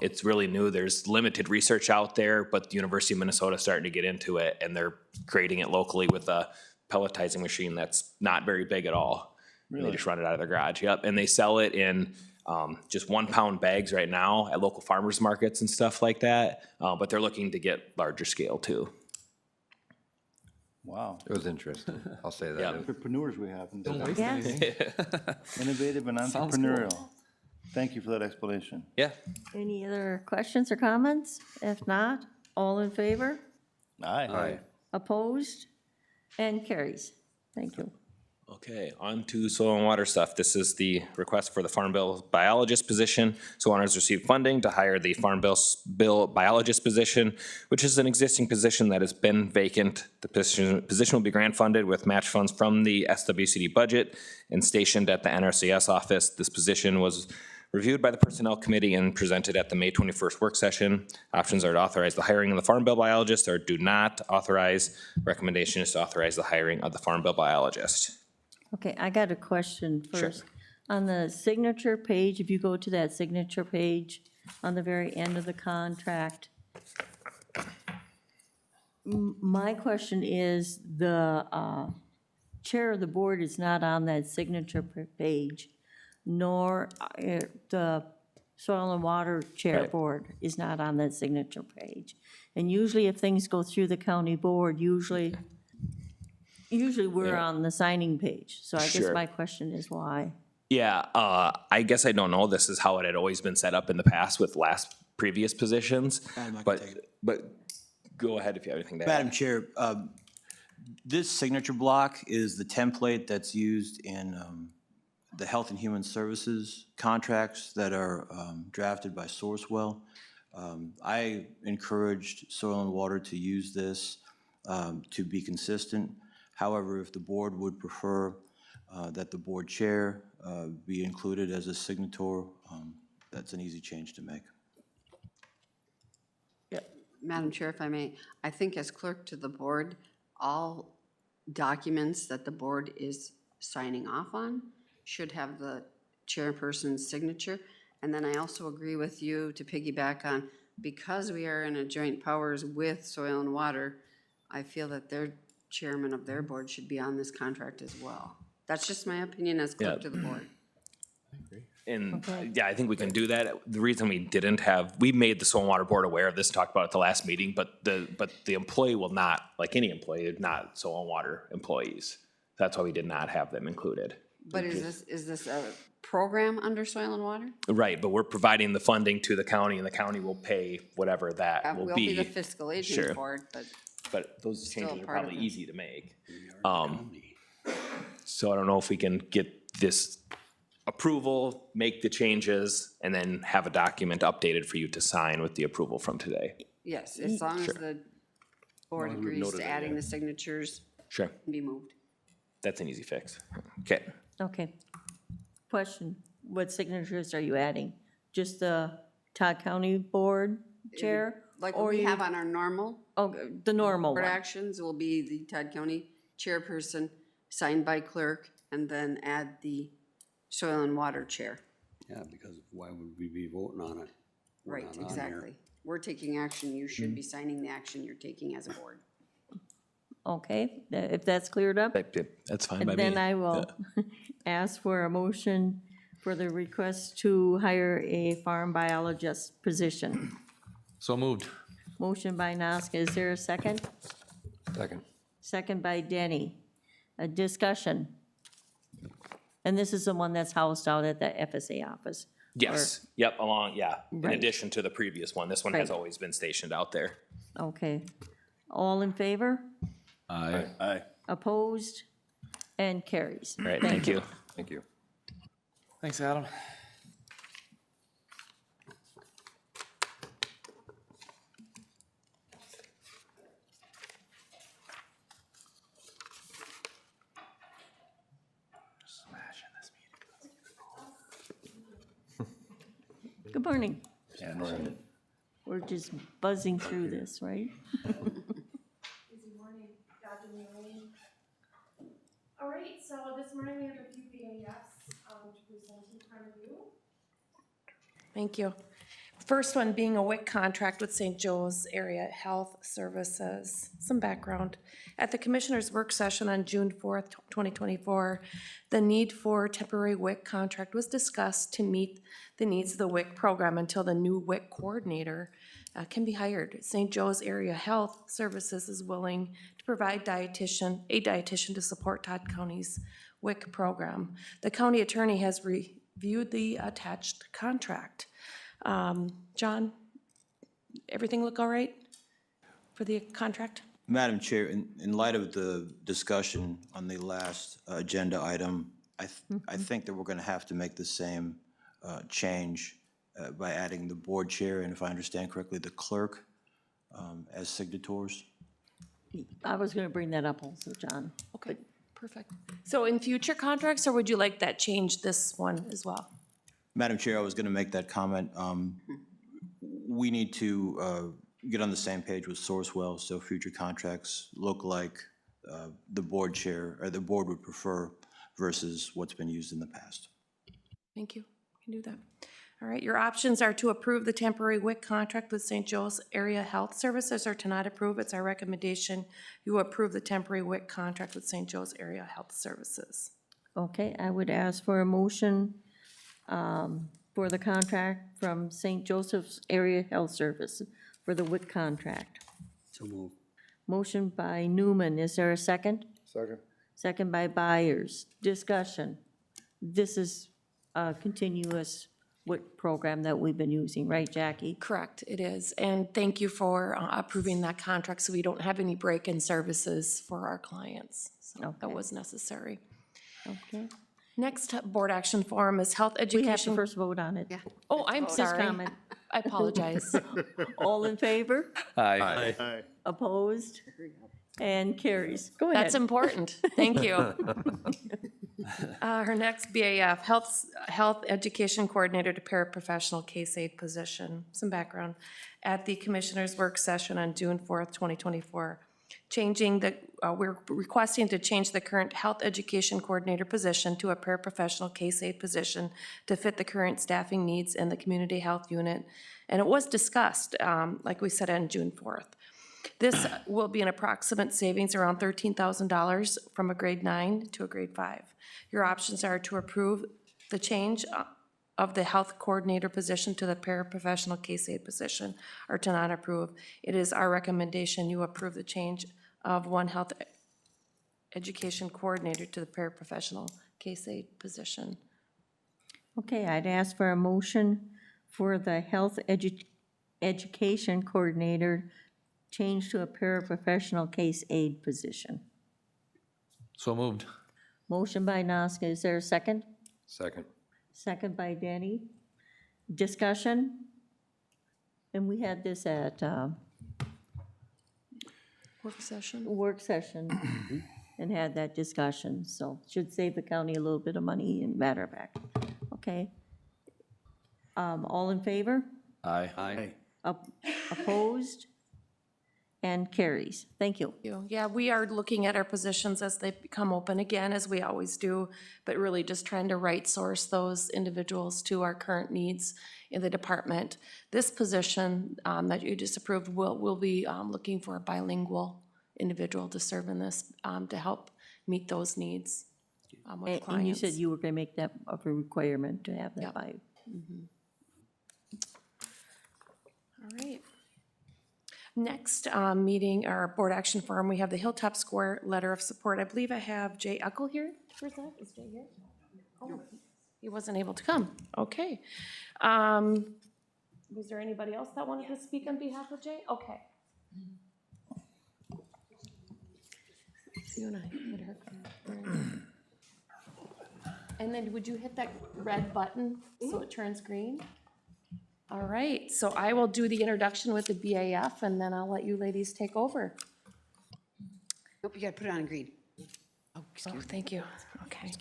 [SPEAKER 8] It's really new. There's limited research out there, but the University of Minnesota is starting to get into it, and they're creating it locally with a pelletizing machine that's not very big at all. And they just run it out of their garage. Yep, and they sell it in just 1 pound bags right now at local farmers markets and stuff like that. But they're looking to get larger scale too.
[SPEAKER 10] Wow.
[SPEAKER 9] It was interesting. I'll say that.
[SPEAKER 8] Yeah.
[SPEAKER 10] Entrepreneurs we have. in
[SPEAKER 1] Don't
[SPEAKER 10] town.
[SPEAKER 1] waste
[SPEAKER 3] Yes.
[SPEAKER 1] anything.
[SPEAKER 10] Innovative and
[SPEAKER 1] Sounds cool.
[SPEAKER 10] entrepreneurial. Thank you for that explanation.
[SPEAKER 8] Yeah.
[SPEAKER 3] Any other questions or comments? If not, all in favor?
[SPEAKER 10] Aye.
[SPEAKER 3] Opposed? And carries. Thank you.
[SPEAKER 8] Okay, on to soil and water stuff. This is the request for the Farm Bill biologist position. So owners received funding to hire the Farm Bill biologist position, which is an existing position that has been vacant. The position will be grant funded with match funds from the SWCD budget and stationed at the NRCS office. This position was reviewed by the Personnel Committee and presented at the May 21st work session. Options are to authorize the hiring of the Farm Bill biologist or do not authorize. Recommendation is to authorize the hiring of the Farm Bill biologist.
[SPEAKER 3] Okay, I got a question
[SPEAKER 8] Sure.
[SPEAKER 3] first. On the signature page, if you go to that signature page on the very end of the contract, my question is, the chair of the board is not on that signature page, nor the soil and water chair
[SPEAKER 8] Right.
[SPEAKER 3] board is not on that signature page. And usually if things go through the county board, usually we're on the signing page. So I guess
[SPEAKER 8] Sure.
[SPEAKER 3] my question is why?
[SPEAKER 8] Yeah, I guess I don't know. This is how it had always been set up in the past with previous positions. But go ahead if you have anything to add.
[SPEAKER 11] Madam Chair, this signature block is the template that's used in the Health and Human Services contracts that are drafted by Sourcewell. I encouraged Soil and Water to use this to be consistent. However, if the board would prefer that the board chair be included as a signator, that's an easy change to make.
[SPEAKER 4] Madam Chair, if I may, I think as clerk to the board, all documents that the board is signing off on should have the chairperson's signature. And then I also agree with you to piggyback on, because we are in a joint powers with Soil and Water, I feel that their chairman of their board should be on this contract as well. That's just my opinion as clerk
[SPEAKER 8] Yeah.
[SPEAKER 4] to the board.
[SPEAKER 8] And yeah, I think we can do that. The reason we made the Soil and Water Board aware of this, talked about it at the last meeting, but the employee will not, like any employee, not Soil and Water employees. That's why we did not have them included.
[SPEAKER 4] But is this a program under Soil and Water?
[SPEAKER 8] Right, but we're providing the funding to the county, and the county will pay whatever that will
[SPEAKER 4] We'll
[SPEAKER 8] be.
[SPEAKER 4] be the fiscal agent
[SPEAKER 8] Sure.
[SPEAKER 4] for it, but
[SPEAKER 8] But those
[SPEAKER 4] Still
[SPEAKER 8] changes are
[SPEAKER 4] part of
[SPEAKER 8] probably
[SPEAKER 4] it.
[SPEAKER 8] easy to make. So I don't know if we can get this approval, make the changes, and then have a document updated for you to sign with the approval from today.
[SPEAKER 4] yes, as long as the board agrees to adding the signatures
[SPEAKER 8] Sure,
[SPEAKER 4] and be moved.
[SPEAKER 8] that's an easy fix. Okay.
[SPEAKER 3] Okay. Question, what signatures are you adding? Just the Todd County Board Chair
[SPEAKER 4] like
[SPEAKER 3] Or
[SPEAKER 4] what we
[SPEAKER 3] you-
[SPEAKER 4] have on our normal
[SPEAKER 3] Oh, the normal
[SPEAKER 4] board
[SPEAKER 3] one.
[SPEAKER 4] actions will be the Todd County chairperson, signed by clerk, and then add the soil and water chair.
[SPEAKER 12] Yeah, because why would we be voting on it? We're
[SPEAKER 4] Right,
[SPEAKER 12] not on here.
[SPEAKER 4] exactly. We're taking action, you should be signing the action you're taking as a board.
[SPEAKER 3] Okay, if that's cleared up,
[SPEAKER 8] That's fine by
[SPEAKER 3] and
[SPEAKER 8] me.
[SPEAKER 3] then I will ask for a motion for the request to hire a farm biologist position.
[SPEAKER 1] So moved.
[SPEAKER 3] Motion by Noska, is there a second?
[SPEAKER 9] Second.
[SPEAKER 3] Second by Denny. A discussion. And this is the one that's housed out at the FSA office.
[SPEAKER 8] Yes, yep, in
[SPEAKER 3] Right.
[SPEAKER 8] addition to the previous one. This one has
[SPEAKER 3] Right.
[SPEAKER 8] always been stationed out there.
[SPEAKER 3] Okay. All in favor?
[SPEAKER 1] Aye.
[SPEAKER 10] Aye.
[SPEAKER 3] Opposed? And carries.
[SPEAKER 8] All right, thank you.
[SPEAKER 9] Thank you.
[SPEAKER 1] Thanks, Adam.
[SPEAKER 3] Good morning.
[SPEAKER 10] Yeah,
[SPEAKER 3] We're just buzzing through this, right?
[SPEAKER 13] Good morning, Dr. Marion. All right, so this morning we have a few BAFs to present in front of you. Thank you. First one being a WIC contract with St. Joe's Area Health Services. Some background. At the Commissioners' Work Session on June 4th, 2024, the need for temporary WIC contract was discussed to meet the needs of the WIC program until the new WIC coordinator can be hired. St. Joe's Area Health Services is willing to provide a dietitian to support Todd County's WIC program. The county attorney has reviewed the attached contract. John, everything look all right for the contract?
[SPEAKER 11] Madam Chair, in light of the discussion on the last agenda item, I think that we're going to have to make the same change by adding the board chair, and if I understand correctly, the clerk as signatories.
[SPEAKER 3] I was gonna bring that up also, John.
[SPEAKER 13] Okay, perfect. So in future contracts, or would you like that changed this one as well?
[SPEAKER 11] Madam Chair, I was going to make that comment. We need to get on the same page with Sourcewell, so future contracts look like the board chair, or the board would prefer versus what's been used in the past.
[SPEAKER 13] Thank you, can do that. All right, your options are to approve the temporary WIC contract with St. Joe's Area Health Services or to not approve. It's our recommendation you approve the temporary WIC contract with St. Joe's Area Health Services.
[SPEAKER 3] Okay, I would ask for a motion for the contract from St. Joseph's Area Health Service for the WIC contract.
[SPEAKER 12] So move.
[SPEAKER 3] Motion by Newman, is there a second?
[SPEAKER 9] Second.
[SPEAKER 3] Second by Byers. Discussion. This is a continuous WIC program that we've been using, right, Jackie?
[SPEAKER 13] Correct, it is. And thank you for approving that contract so we don't have any break-in services for our clients. So that
[SPEAKER 3] Okay.
[SPEAKER 13] was necessary.
[SPEAKER 3] Okay.
[SPEAKER 13] Next board action forum is health
[SPEAKER 3] We have to
[SPEAKER 13] education.
[SPEAKER 3] first vote on it.
[SPEAKER 4] Yeah.
[SPEAKER 13] Oh, I'm
[SPEAKER 3] Just
[SPEAKER 13] sorry.
[SPEAKER 3] comment.
[SPEAKER 13] I apologize.
[SPEAKER 3] All in favor?
[SPEAKER 1] Aye.
[SPEAKER 3] Opposed? And carries. Go ahead.
[SPEAKER 13] That's important. Thank you. Her next BAF, Health Education Coordinator to Paraprofessional Case Aid position. Some background. At the Commissioners' Work Session on June 4th, 2024, we're requesting to change the current Health Education Coordinator position to a Paraprofessional Case Aid position to fit the current staffing needs in the Community Health Unit. And it was discussed, like we said, on June 4th. This will be an approximate savings around $13,000 from a grade 9 to a grade 5. Your options are to approve the change of the health coordinator position to the paraprofessional case aid position, or to not approve. It is our recommendation you approve the change of one health education coordinator to the paraprofessional case aid position.
[SPEAKER 3] Okay, I'd ask for a motion for the health education coordinator change to a paraprofessional case aid position.
[SPEAKER 1] So moved.
[SPEAKER 3] Motion by Noska, is there a second?
[SPEAKER 9] Second.
[SPEAKER 3] Second by Danny. Discussion? And we had this at
[SPEAKER 13] Work session?
[SPEAKER 3] work session and had that discussion, so should save the county a little bit of money, in matter of fact. Okay. All in favor?
[SPEAKER 1] Aye.
[SPEAKER 12] Aye.
[SPEAKER 3] Opposed? And carries. Thank you.
[SPEAKER 13] Yeah, we are looking at our positions as they become open again, as we always do, but really just trying to right source those individuals to our current needs in the department. This position that you just approved will be looking for a bilingual individual to serve in this to help meet those needs with clients.
[SPEAKER 3] And you said you were going to make that of a requirement to have that
[SPEAKER 13] Yep.
[SPEAKER 3] by.
[SPEAKER 13] All right. Next meeting, our board action forum, we have the Hilltop Square letter of support. I believe I have Jay Uckel here to present. Is Jay here? Oh, he wasn't able to come. Okay. Was there anybody else that wanted to speak on behalf of Jay? Okay. You and I would her. And then would you hit that red button so it turns green? All right, so I will do the introduction with the BAF, and then I'll let you ladies take over.
[SPEAKER 4] Nope, you gotta put it on green.
[SPEAKER 13] Oh, thank you. Okay.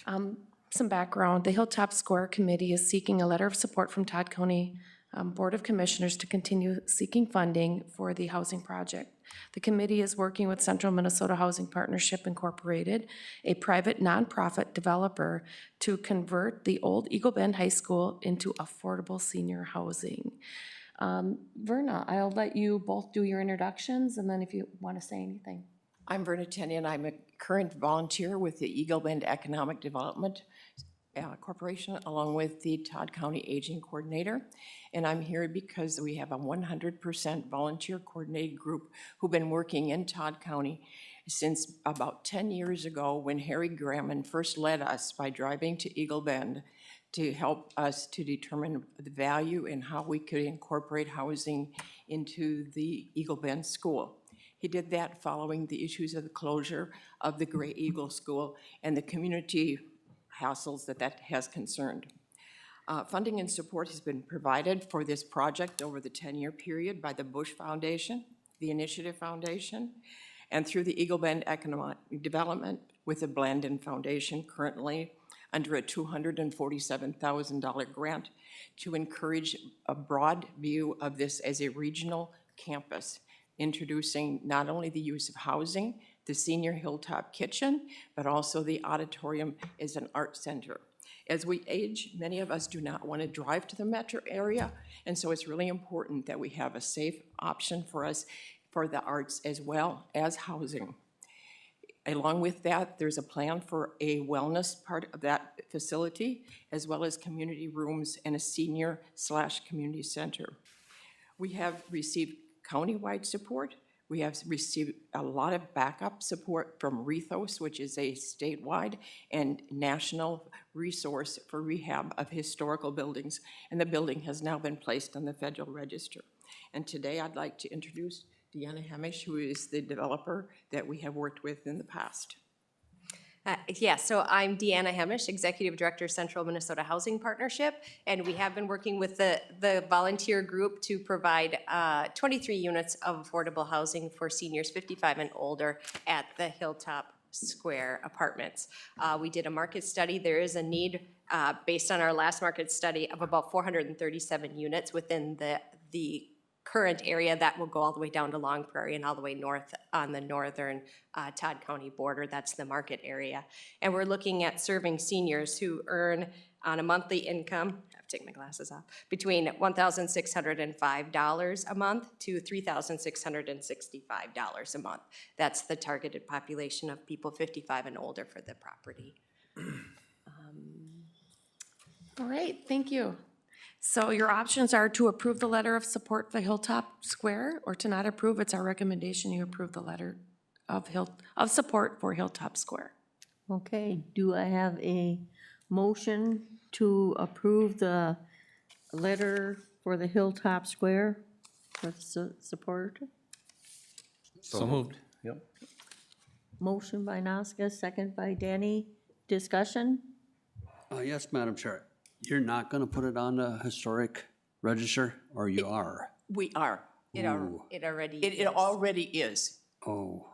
[SPEAKER 13] Some background. The Hilltop Square Committee is seeking a letter of support from Todd County Board of Commissioners to continue seeking funding for the housing project. The committee is working with Central Minnesota Housing Partnership Incorporated, a private nonprofit developer, to convert the old Eagle Bend High School into affordable senior housing. Verna, I'll let you both do your introductions, and then if you want to say anything.
[SPEAKER 14] I'm Verna Tenian. I'm a current volunteer with the Eagle Bend Economic Development Corporation, along with the Todd County Aging Coordinator. And I'm here because we have a 100% volunteer coordinated group who've been working in Todd County since about 10 years ago, when Harry Gramman first led us by driving to Eagle Bend to help us to determine the value and how we could incorporate housing into the Eagle Bend School. He did that following the issues of the closure of the Gray Eagle School and the community hassles that has concerned. Funding and support has been provided for this project over the 10-year period by the Bush Foundation, the Initiative Foundation, and through the Eagle Bend Economic Development with the Blandin Foundation, currently under a $247,000 grant to encourage a broad view of this as a regional campus, introducing not only the use of housing, the senior Hilltop kitchen, but also the auditorium as an art center. As we age, many of us do not want to drive to the metro area, and so it's really important that we have a safe option for us for the arts as well as housing. Along with that, there's a plan for a wellness part of that facility, as well as community rooms and a senior/community center. We have received countywide support. We have received a lot of backup support from RETHOS, which is a statewide and national resource for rehab of historical buildings, and the building has now been placed on the Federal Register. And today I'd like to introduce Deanna Hemish, who is the developer that we have worked with in the past.
[SPEAKER 15] So I'm Deanna Hemish, Executive Director, Central Minnesota Housing Partnership, and we have been working with the volunteer group to provide 23 units of affordable housing for seniors 55 and older at the Hilltop Square Apartments. We did a market study. There is a need, based on our last market study, of about 437 units within the current area that will go all the way down to Long Prairie and all the way north on the northern Todd County border. That's the market area. And we're looking at serving seniors who earn on a monthly income, I have to take my glasses off, between $1,605 a month to $3,665 a month. That's the targeted population of people 55 and older for the property.
[SPEAKER 13] All right, thank you. So your options are to approve the letter of support for Hilltop Square, or to not approve. It's our recommendation you approve the letter of support for Hilltop Square.
[SPEAKER 3] Okay, do I have a motion to approve the letter for the Hilltop Square for the support?
[SPEAKER 1] So moved. Yep.
[SPEAKER 3] Motion by Noska, second by Danny. Discussion?
[SPEAKER 12] Yes, Madam Chair. You're not going to put it on the historic register, or you are?
[SPEAKER 14] We are.
[SPEAKER 15] It already
[SPEAKER 14] It already is.
[SPEAKER 12] Oh,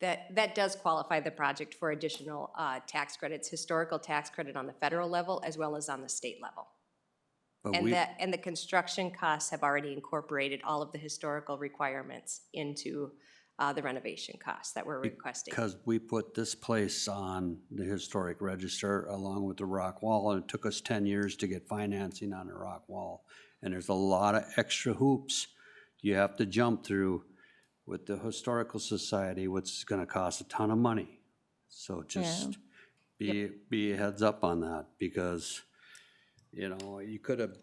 [SPEAKER 15] That does qualify the project for additional tax credits, historical tax credit on the federal level as well as on the state level.
[SPEAKER 12] But
[SPEAKER 15] And
[SPEAKER 12] we,
[SPEAKER 15] and the construction costs have already incorporated all of the historical requirements into the renovation costs that we're requesting.
[SPEAKER 12] because we put this place on the historic register along with the rock wall, and it took us 10 years to get financing on the rock wall. And there's a lot of extra hoops you have to jump through with the Historical Society, which is gonna cost a ton of money. So just be a heads up on that, because, you know, you could have,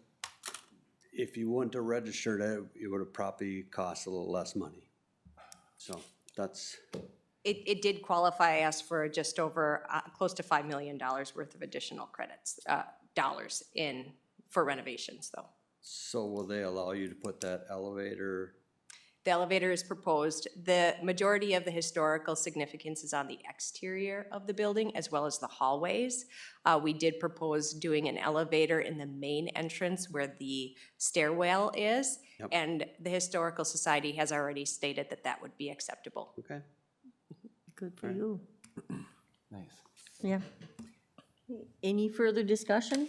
[SPEAKER 12] if you wouldn't have registered it, it would have probably cost a little less money. So that's,
[SPEAKER 15] It did qualify us for just over, close to $5 million worth of additional credits, dollars for renovations, though.
[SPEAKER 12] so will they allow you to put that elevator?
[SPEAKER 15] The elevator is proposed. The majority of the historical significance is on the exterior of the building as well as the hallways. We did propose doing an elevator in the main entrance where the stairwell is.
[SPEAKER 12] Yep.
[SPEAKER 15] And the Historical Society has already stated that that would be acceptable.
[SPEAKER 12] Okay.
[SPEAKER 3] Good for you.
[SPEAKER 1] Nice.
[SPEAKER 3] Yeah. Any further discussion?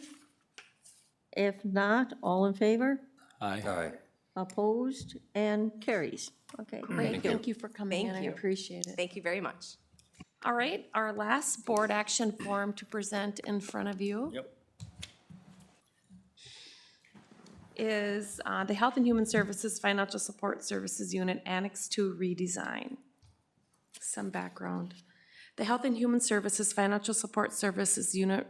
[SPEAKER 3] If not, all in favor?
[SPEAKER 1] Aye.
[SPEAKER 9] Aye.
[SPEAKER 3] Opposed and carries. Okay,
[SPEAKER 13] Great, thank you for coming in, I
[SPEAKER 15] Thank you.
[SPEAKER 13] appreciate it.
[SPEAKER 15] Thank you very much.
[SPEAKER 13] All right, our last board action form to present in front of you.
[SPEAKER 10] Yep.
[SPEAKER 13] Is the Health and Human Services Financial Support Services Unit Annex 2 redesign. Some background. The Health and Human Services Financial Support Services Unit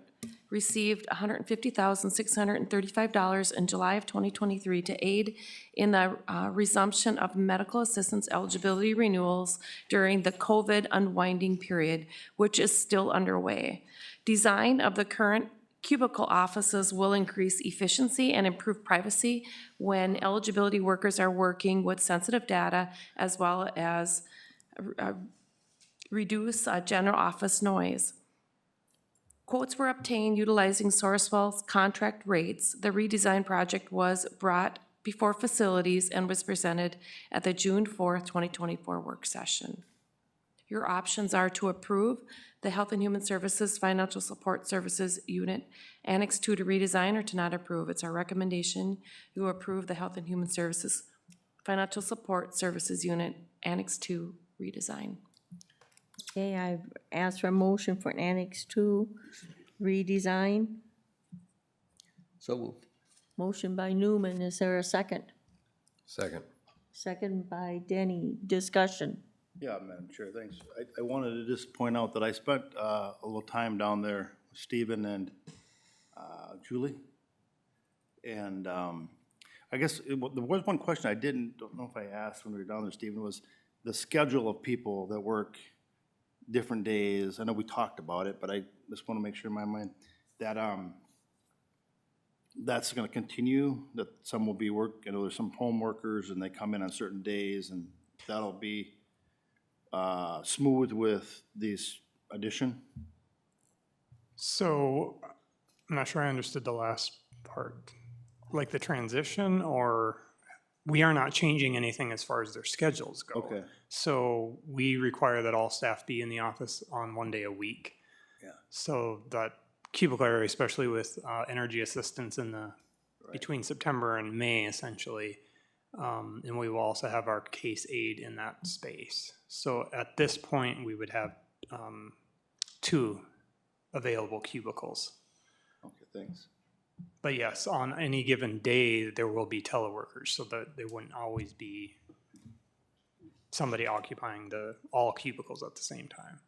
[SPEAKER 13] received $150,635 in July of 2023 to aid in the resumption of medical assistance eligibility renewals during the COVID unwinding period, which is still underway. Design of the current cubicle offices will increase efficiency and improve privacy when eligibility workers are working with sensitive data, as well as reduce general office noise. Quotes were obtained utilizing Sourcewell's contract rates. The redesign project was brought before facilities and was presented at the June 4th, 2024 work session. Your options are to approve the Health and Human Services Financial Support Services Unit Annex 2 to redesign, or to not approve. It's our recommendation you approve the Health and Human Services Financial Support Services Unit Annex 2 redesign.
[SPEAKER 3] Okay, I've asked for a motion for an Annex 2 redesign.
[SPEAKER 12] So moved.
[SPEAKER 3] Motion by Newman, is there a second?
[SPEAKER 9] Second.
[SPEAKER 3] Second by Denny, discussion.
[SPEAKER 10] Yeah, Madam Chair, thanks. I wanted to just point out that I spent a little time down there with Stephen and Julie. And I guess there was one question I don't know if I asked when we were down there, Stephen, was the schedule of people that work different days. I know we talked about it, but I just want to make sure in my mind that that's going to continue, that some will be there's some home workers and they come in on certain days, and that'll be smooth with this addition.
[SPEAKER 16] So, I'm not sure I understood the last part, like the transition, or we are not changing anything as far as their schedules go.
[SPEAKER 10] Okay.
[SPEAKER 16] So we require that all staff be in the office on 1 day a week.
[SPEAKER 10] Yeah.
[SPEAKER 16] So that cubicle area, especially with energy assistance in the, between September and May essentially, and we will also have our case aid in that space. So at this point, we would have 2 available cubicles.
[SPEAKER 10] Okay, thanks.
[SPEAKER 16] But yes, on any given day, there will be teleworkers, so that there wouldn't always be somebody occupying all cubicles at the same time.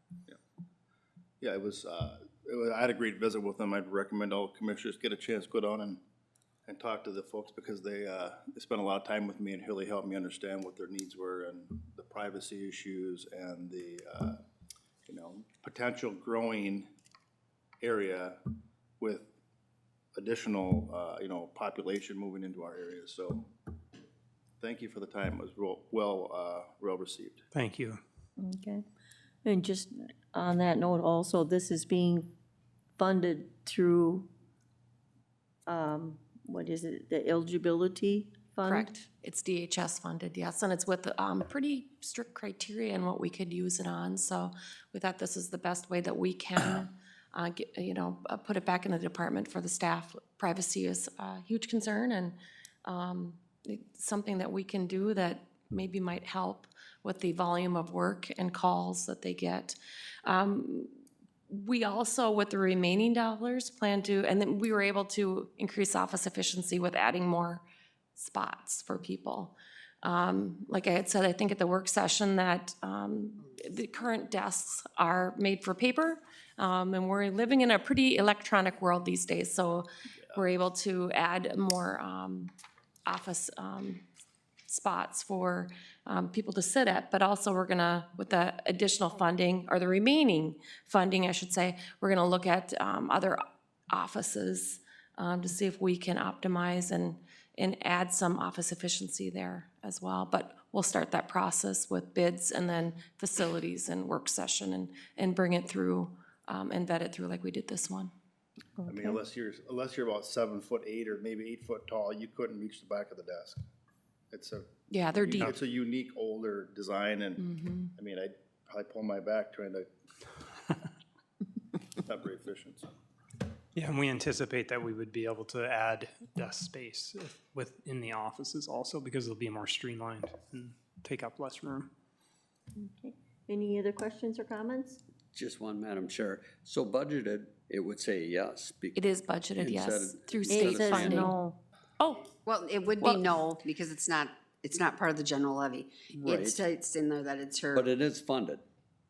[SPEAKER 10] Yeah, I had a great visit with them. I'd recommend all commissioners get a chance to go down and talk to the folks, because they spent a lot of time with me and really helped me understand what their needs were and the privacy issues and the potential growing area with additional population moving into our area. So thank you for the time. It was well received.
[SPEAKER 16] Thank you.
[SPEAKER 3] Okay. And just on that note also, this is being funded through, what is it, the eligibility fund?
[SPEAKER 13] Correct. It's DHS funded, yes, and it's with pretty strict criteria and what we could use it on. So we thought this is the best way that we can put it back in the department for the staff. Privacy is a huge concern, and it's something that we can do that maybe might help with the volume of work and calls that they get. We also, with the remaining dollars, plan to, and then we were able to increase office efficiency with adding more spots for people. Like I had said, I think at the work session that the current desks are made for paper, and we're living in a pretty electronic world these days, so we're able to add more office spots for people to sit at, but also we're gonna, with the additional funding, or the remaining funding, I should say, we're gonna look at other offices to see if we can optimize and add some office efficiency there as well. But we'll start that process with bids and then facilities and work session and bring it through and vet it through like we did this one.
[SPEAKER 10] I mean, unless you're about 7'8" or maybe 8 foot tall, you couldn't reach the back of the desk. It's a.
[SPEAKER 13] Yeah, they're deep.
[SPEAKER 10] It's a unique older design, and I mean, I'd probably pull my back trying to. Not very efficient. So.
[SPEAKER 16] Yeah, and we anticipate that we would be able to add desk space within the offices also, because it'll be more streamlined and take up less room.
[SPEAKER 3] Okay. Any other questions or comments?
[SPEAKER 12] Just one, Madam Chair. So budgeted, it would say yes.
[SPEAKER 13] It is budgeted, yes, through
[SPEAKER 3] It
[SPEAKER 13] state
[SPEAKER 3] says
[SPEAKER 13] funding.
[SPEAKER 3] no.
[SPEAKER 13] Oh,
[SPEAKER 4] Well, it would be no, because it's not part of the general levy.
[SPEAKER 12] Right.
[SPEAKER 4] It states in there that it's her,
[SPEAKER 12] But it is funded.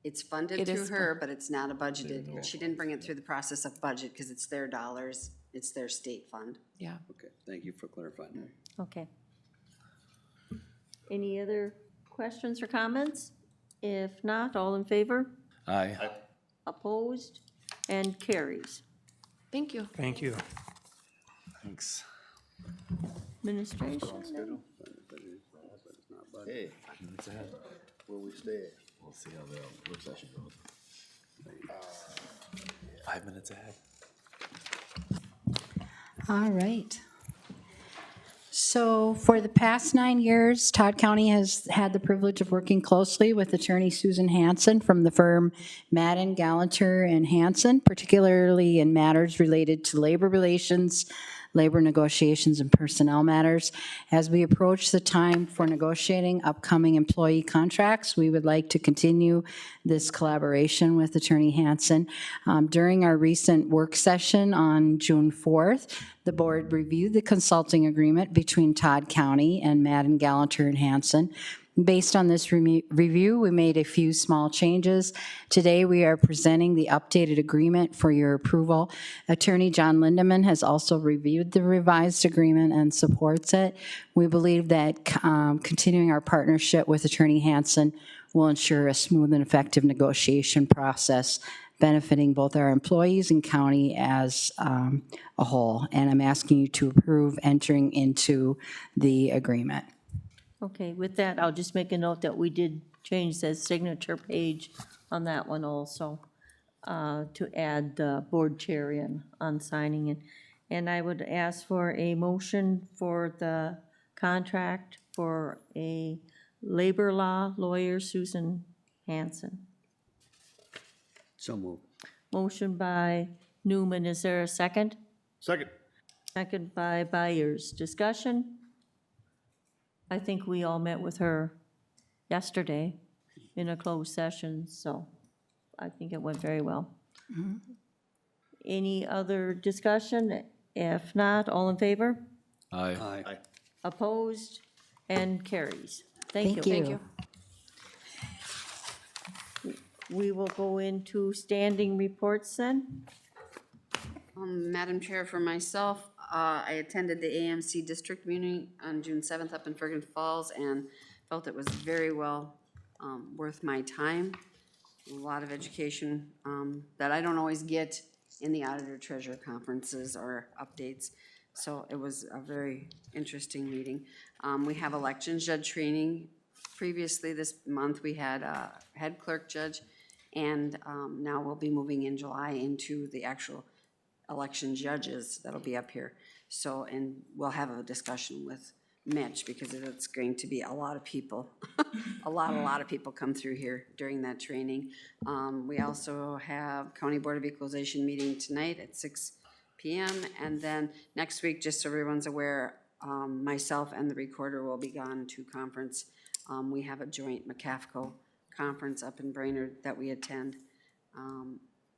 [SPEAKER 4] it's funded
[SPEAKER 13] It
[SPEAKER 4] through
[SPEAKER 13] is
[SPEAKER 4] her, but it's not a budgeted. She didn't bring it through the process of budget, because it's their dollars, it's their state fund.
[SPEAKER 13] yeah.
[SPEAKER 12] Okay, thank you for clarifying that.
[SPEAKER 3] Okay. Any other questions or comments? If not, all in favor?
[SPEAKER 1] Aye.
[SPEAKER 3] Opposed? And carries.
[SPEAKER 13] Thank you.
[SPEAKER 16] Thank you.
[SPEAKER 1] Thanks.
[SPEAKER 3] Administration?
[SPEAKER 10] Hey, where we stay?
[SPEAKER 1] We'll see how the work session goes. 5 minutes ahead.
[SPEAKER 17] All right. So for the past 9 years, Todd County has had the privilege of working closely with Attorney Susan Hansen from the firm Madden, Galanter, and Hansen, particularly in matters related to labor relations, labor negotiations, and personnel matters. As we approach the time for negotiating upcoming employee contracts, we would like to continue this collaboration with Attorney Hansen. During our recent work session on June 4th, the board reviewed the consulting agreement between Todd County and Madden, Galanter, and Hansen. Based on this review, we made a few small changes. Today, we are presenting the updated agreement for your approval. Attorney John Lindeman has also reviewed the revised agreement and supports it. We believe that continuing our partnership with Attorney Hansen will ensure a smooth and effective negotiation process benefiting both our employees and county as a whole. And I'm asking you to approve entering into the agreement.
[SPEAKER 3] Okay, with that, I'll just make a note that we did change the signature page on that one also, to add the board chair in on signing it. And I would ask for a motion for the contract for a labor law lawyer, Susan Hansen.
[SPEAKER 12] So moved.
[SPEAKER 3] Motion by Newman, is there a second?
[SPEAKER 10] Second.
[SPEAKER 3] Second by Byers. Discussion? I think we all met with her yesterday in a closed session, so I think it went very well. Any other discussion? If not, all in favor?
[SPEAKER 1] Aye.
[SPEAKER 12] Aye.
[SPEAKER 3] Opposed? And carries. Thank you.
[SPEAKER 17] Thank you.
[SPEAKER 3] We will go into standing reports then.
[SPEAKER 4] Madam Chair, for myself, I attended the AMC district meeting on June 7th up in Fergus Falls and felt it was very well worth my time. A lot of education that I don't always get in the auditor treasurer conferences or updates. So it was a very interesting meeting. We have elections judge training. Previously this month, we had a head clerk judge, and now we'll be moving in July into the actual election judges that'll be up here. So, and we'll have a discussion with Mitch, because it's going to be a lot of people. A lot of people come through here during that training. We also have County Board of Equalization meeting tonight at 6 PM. And then next week, just so everyone's aware, myself and the recorder will be gone to conference. We have a joint McCaffco conference up in Brainerd that we attend.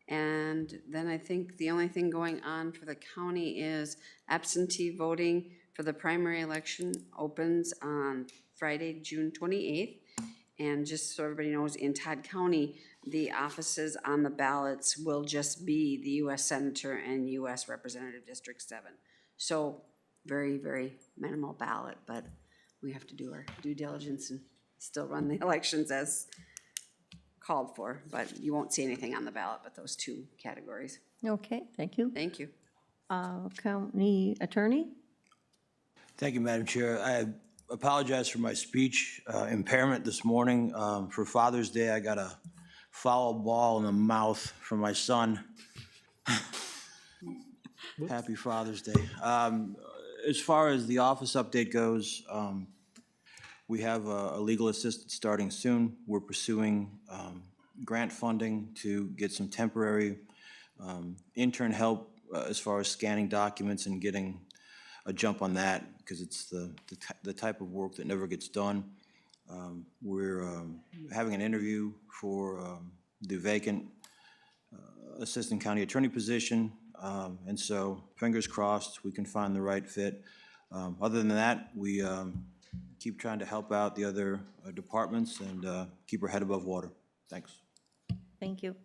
[SPEAKER 4] And then I think the only thing going on for the county is absentee voting for the primary election opens on Friday, June 28th. And just so everybody knows, in Todd County, the offices on the ballots will just be the U.S. Senator and U.S. Representative District 7. So very, very minimal ballot, but we have to do our due diligence and still run the elections as called for. But you won't see anything on the ballot but those two categories.
[SPEAKER 3] Okay, thank you.
[SPEAKER 4] Thank you.
[SPEAKER 3] County Attorney?
[SPEAKER 11] Thank you, Madam Chair. I apologize for my speech impairment this morning. For Father's Day, I got a foul ball in the mouth from my son. Happy Father's Day. As far as the office update goes, we have a legal assistant starting soon. We're pursuing grant funding to get some temporary intern help as far as scanning documents and getting a jump on that, because it's the type of work that never gets done. We're having an interview for the vacant assistant county attorney position, and so fingers crossed we can find the right fit. Other than that, we keep trying to help out the other departments and keep our head above water. Thanks.
[SPEAKER 3] Thank you.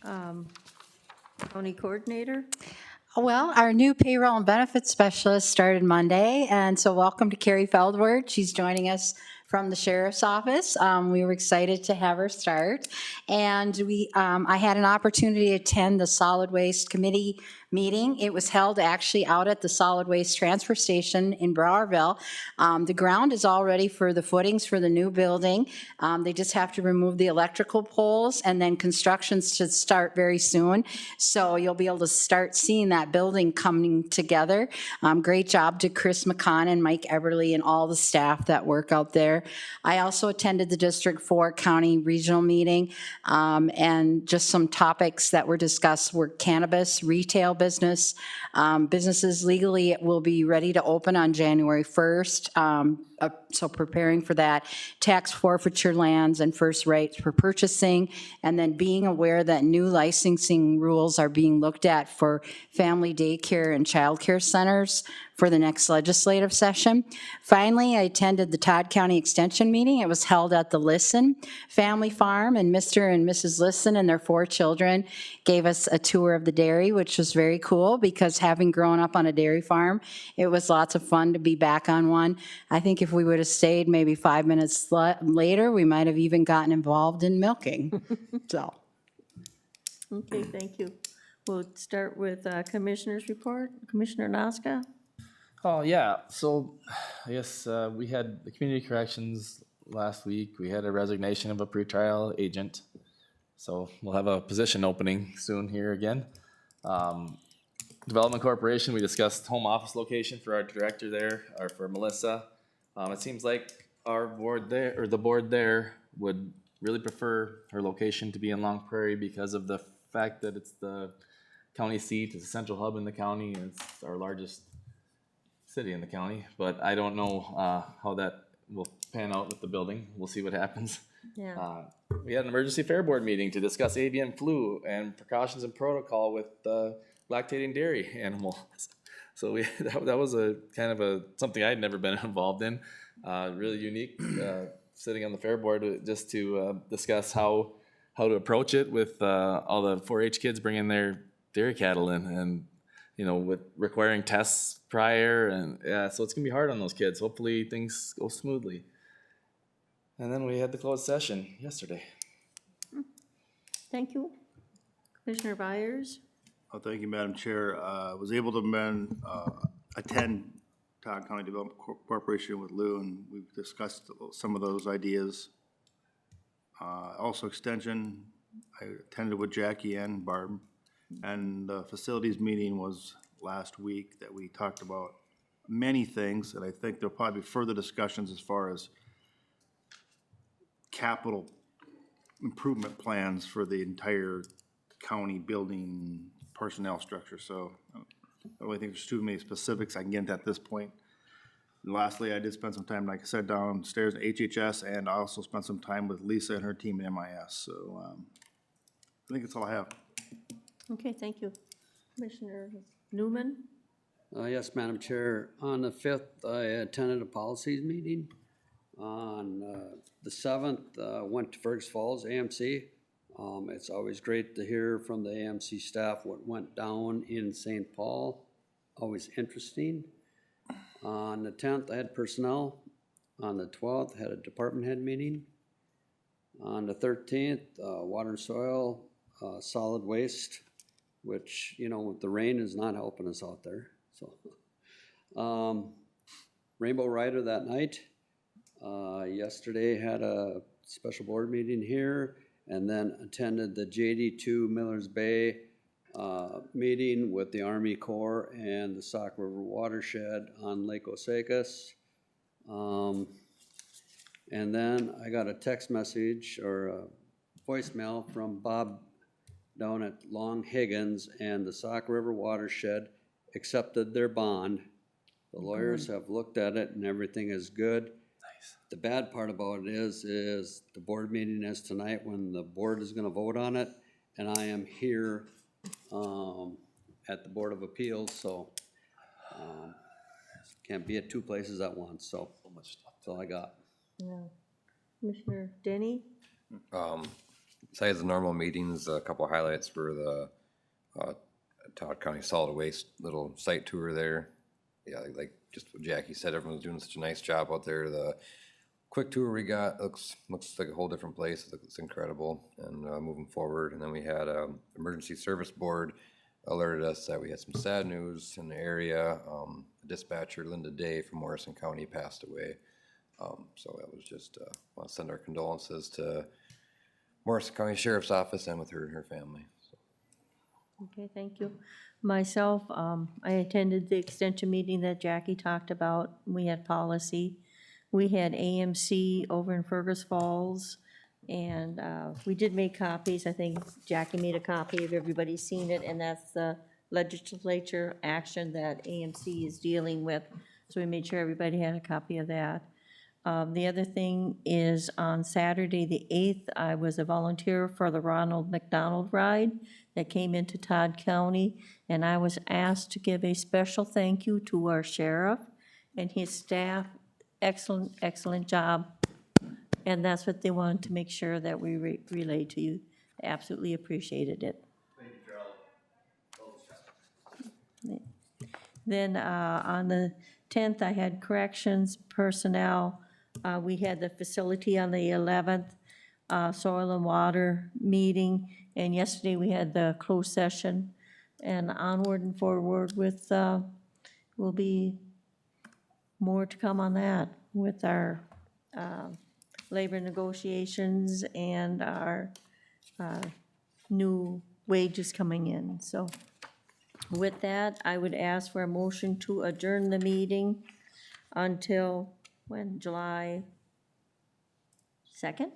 [SPEAKER 3] County Coordinator?
[SPEAKER 17] Well, our new payroll and benefits specialist started Monday, and so welcome to Carrie Feldward. She's joining us from the sheriff's office. We were excited to have her start, and I had an opportunity to attend the solid waste committee meeting. It was held actually out at the solid waste transfer station in Browerville. The ground is all ready for the footings for the new building. They just have to remove the electrical poles, and then construction should start very soon. So you'll be able to start seeing that building coming together. Great job to Chris McCon and Mike Eberly and all the staff that work out there. I also attended the District 4 County Regional Meeting, and just some topics that were discussed were cannabis, retail business. Businesses legally will be ready to open on January 1st. So preparing for that, tax forfeiture lands and first rights for purchasing, and then being aware that new licensing rules are being looked at for family daycare and childcare centers for the next legislative session. Finally, I attended the Todd County Extension meeting. It was held at the Lisson Family Farm, and Mr. and Mrs. Lisson and their 4 children gave us a tour of the dairy, which was very cool because having grown up on a dairy farm, it was lots of fun to be back on one. I think if we would have stayed maybe 5 minutes later, we might have even gotten involved in milking. So.
[SPEAKER 3] Okay, thank you. We'll start with Commissioner's report. Commissioner Noska?
[SPEAKER 1] Oh, yeah, so I guess we had the community corrections last week. We had a resignation of a pretrial agent. So we'll have a position opening soon here again. Development Corporation, we discussed home office location for our director there, or for Melissa. It seems like our board there, or the board there, would really prefer her location to be in Long Prairie because of the fact that it's the county seat, it's a central hub in the county, and it's our largest city in the county. But I don't know how that will pan out with the building. We'll see what happens.
[SPEAKER 3] Yeah.
[SPEAKER 1] We had an emergency fair board meeting to discuss avian flu and precautions and protocol with lactating dairy animals. So that was a kind of something I'd never been involved in. Really unique, sitting on the fair board just to discuss how to approach it with all the 4-H kids bringing their dairy cattle in, and with requiring tests prior, and so it's gonna be hard on those kids. Hopefully things go smoothly. And then we had the closed session yesterday.
[SPEAKER 3] Thank you. Commissioner Byers?
[SPEAKER 10] Oh, thank you, Madam Chair. I was able to attend Todd County Development Corporation with Lou, and we've discussed some of those ideas. Also extension, I attended with Jackie and Barb, and the facilities meeting was last week that we talked about many things, and I think there'll probably be further discussions as far as capital improvement plans for the entire county building personnel structure, so I don't really think there's too many specifics I can get into at this point. And lastly, I did spend some time, like I said, downstairs at HHS, and I also spent some time with Lisa and her team at MIS, so I think that's all I have.
[SPEAKER 3] Okay, thank you. Commissioner Newman?
[SPEAKER 12] Yes, Madam Chair. On the 5th, I attended a policies meeting. On the 7th, went to Fergus Falls, AMC. It's always great to hear from the AMC staff what went down in St. Paul. Always interesting. On the 10th, I had personnel. On the 12th, had a department head meeting. On the 13th, water and soil, solid waste, which, you know, with the rain is not helping us out there. So, Rainbow Rider that night. Yesterday had a special board meeting here, and then attended the JD2 Millers Bay meeting with the Army Corps and the Sauk River Watershed on Lake Osakis. And then I got a text message or a voicemail from Bob down at Long Higgins, and the Sauk River Watershed accepted their bond. The lawyers have looked at it and everything is good. Nice. The bad part about it is the board meeting is tonight when the board is gonna vote on it, and I am here at the Board of Appeals, so can't be at two places at once, so that's all I got.
[SPEAKER 3] Yeah. Commissioner Denny?
[SPEAKER 9] Besides the normal meetings, a couple highlights were the Todd County Solid Waste little site tour there. Yeah, like just what Jackie said, everyone's doing such a nice job out there. The quick tour we got looks like a whole different place. It's incredible, and moving forward. And then we had Emergency Service Board alerted us that we had some sad news in the area. Dispatcher Linda Day from Morrison County passed away. So that was just want to send our condolences to Morrison County Sheriff's Office and with her and her family. So.
[SPEAKER 3] Okay, thank you. Myself, I attended the extension meeting that Jackie talked about. We had policy. We had AMC over in Fergus Falls, and we did make copies. I think Jackie made a copy of everybody's seen it, and that's the legislature action that AMC is dealing with. So we made sure everybody had a copy of that. The other thing is on Saturday, the 8th, I was a volunteer for the Ronald McDonald Ride that came into Todd County, and I was asked to give a special thank you to our sheriff and his staff. Excellent, excellent job. And that's what they wanted to make sure that we relayed to you. Absolutely appreciated it.
[SPEAKER 10] Thank you, Gerald.
[SPEAKER 3] Then on the 10th, I had corrections, personnel. We had the facility on the 11th, soil and water meeting. And yesterday, we had the closed session. And onward and forward with, will be more to come on that with our labor negotiations and our new wages coming in. So with that, I would ask for a motion to adjourn the meeting until, when, July 2nd?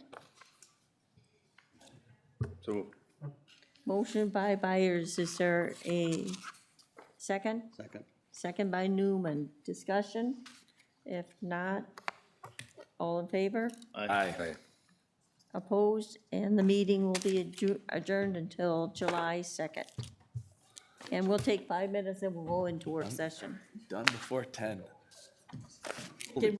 [SPEAKER 10] So
[SPEAKER 3] Motion by Byers, is there a second?
[SPEAKER 12] Second.
[SPEAKER 3] Second by Newman. Discussion? If not, all in favor?
[SPEAKER 1] Aye.
[SPEAKER 3] Opposed? And the meeting will be adjourned until July 2nd. And we'll take 5 minutes and we'll go into work session.
[SPEAKER 1] Done before 10.
[SPEAKER 3] Did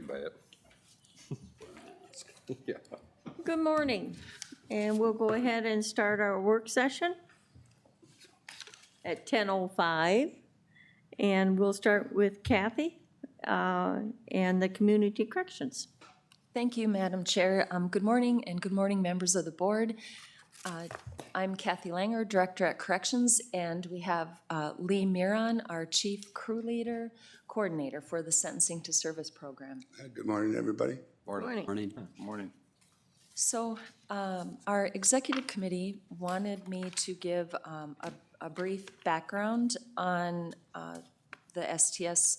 [SPEAKER 9] You buy it. Yeah.
[SPEAKER 3] Good morning, and we'll go ahead and start our work session at 10:05. And we'll start with Kathy and the Community Corrections.
[SPEAKER 18] Thank you, Madam Chair. Good morning, and good morning, members of the board. I'm Kathy Langer, Director at Corrections, and we have Lee Miron, our Chief Crew Leader Coordinator for the Sentencing to Service Program.
[SPEAKER 19] Good morning, everybody.
[SPEAKER 3] Morning.
[SPEAKER 10] Morning.
[SPEAKER 18] So our executive committee wanted me to give a brief background on the STS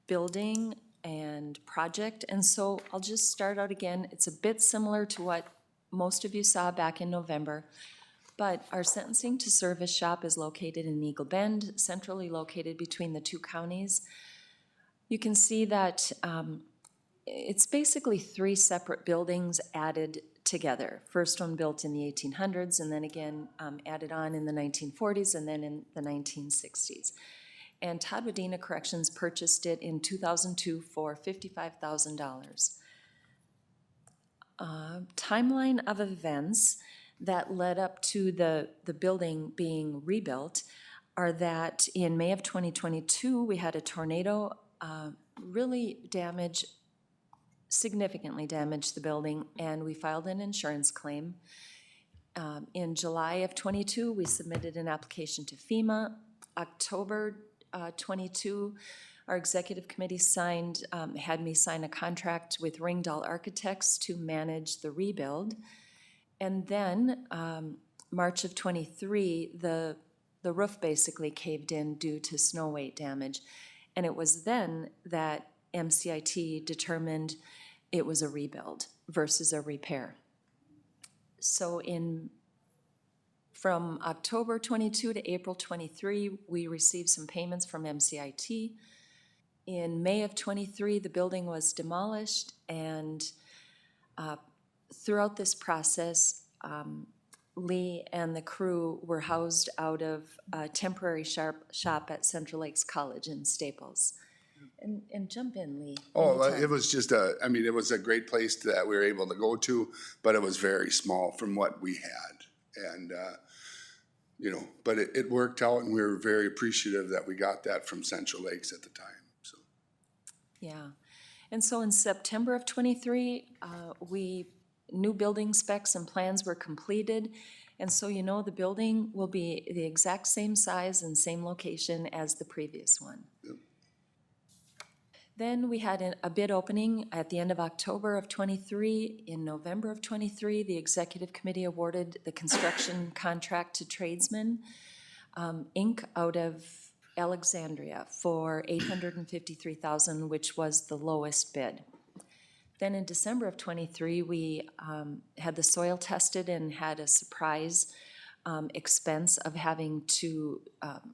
[SPEAKER 18] building and project. And so I'll just start out again. It's a bit similar to what most of you saw back in November, but our sentencing to service shop is located in Eagle Bend, centrally located between the two counties. You can see that it's basically three separate buildings added together. First one built in the 1800s, and then again added on in the 1940s, and then in the 1960s. And Todd Wadena Corrections purchased it in 2002 for $55,000. Timeline of events that led up to the building being rebuilt are that in May of 2022, we had a tornado really significantly damaged the building, and we filed an insurance claim. In July of 22, we submitted an application to FEMA. October 22, our executive committee had me sign a contract with Ringdahl Architects to manage the rebuild. And then March of 23, the roof basically caved in due to snow weight damage. And it was then that MCIT determined it was a rebuild versus a repair. So from October 22 to April 23, we received some payments from MCIT. In May of 23, the building was demolished, and throughout this process, Lee and the crew were housed out of a temporary shop at Central Lakes College in Staples. And jump in, Lee.
[SPEAKER 19] Oh,
[SPEAKER 18] anytime.
[SPEAKER 19] it was just it was a great place that we were able to go to, but it was very small from what we had. And, but it worked out, and we were very appreciative that we got that from Central Lakes at the time, so.
[SPEAKER 18] Yeah. And so in September of 23, new building specs and plans were completed. And so the building will be the exact same size and same location as the previous one.
[SPEAKER 19] Yep.
[SPEAKER 18] Then we had a bid opening at the end of October of 23. In November of 23, the executive committee awarded the construction contract to Tradesman, Inc. out of Alexandria for $853,000, which was the lowest bid. Then in December of 23, we had the soil tested and had a surprise expense of having to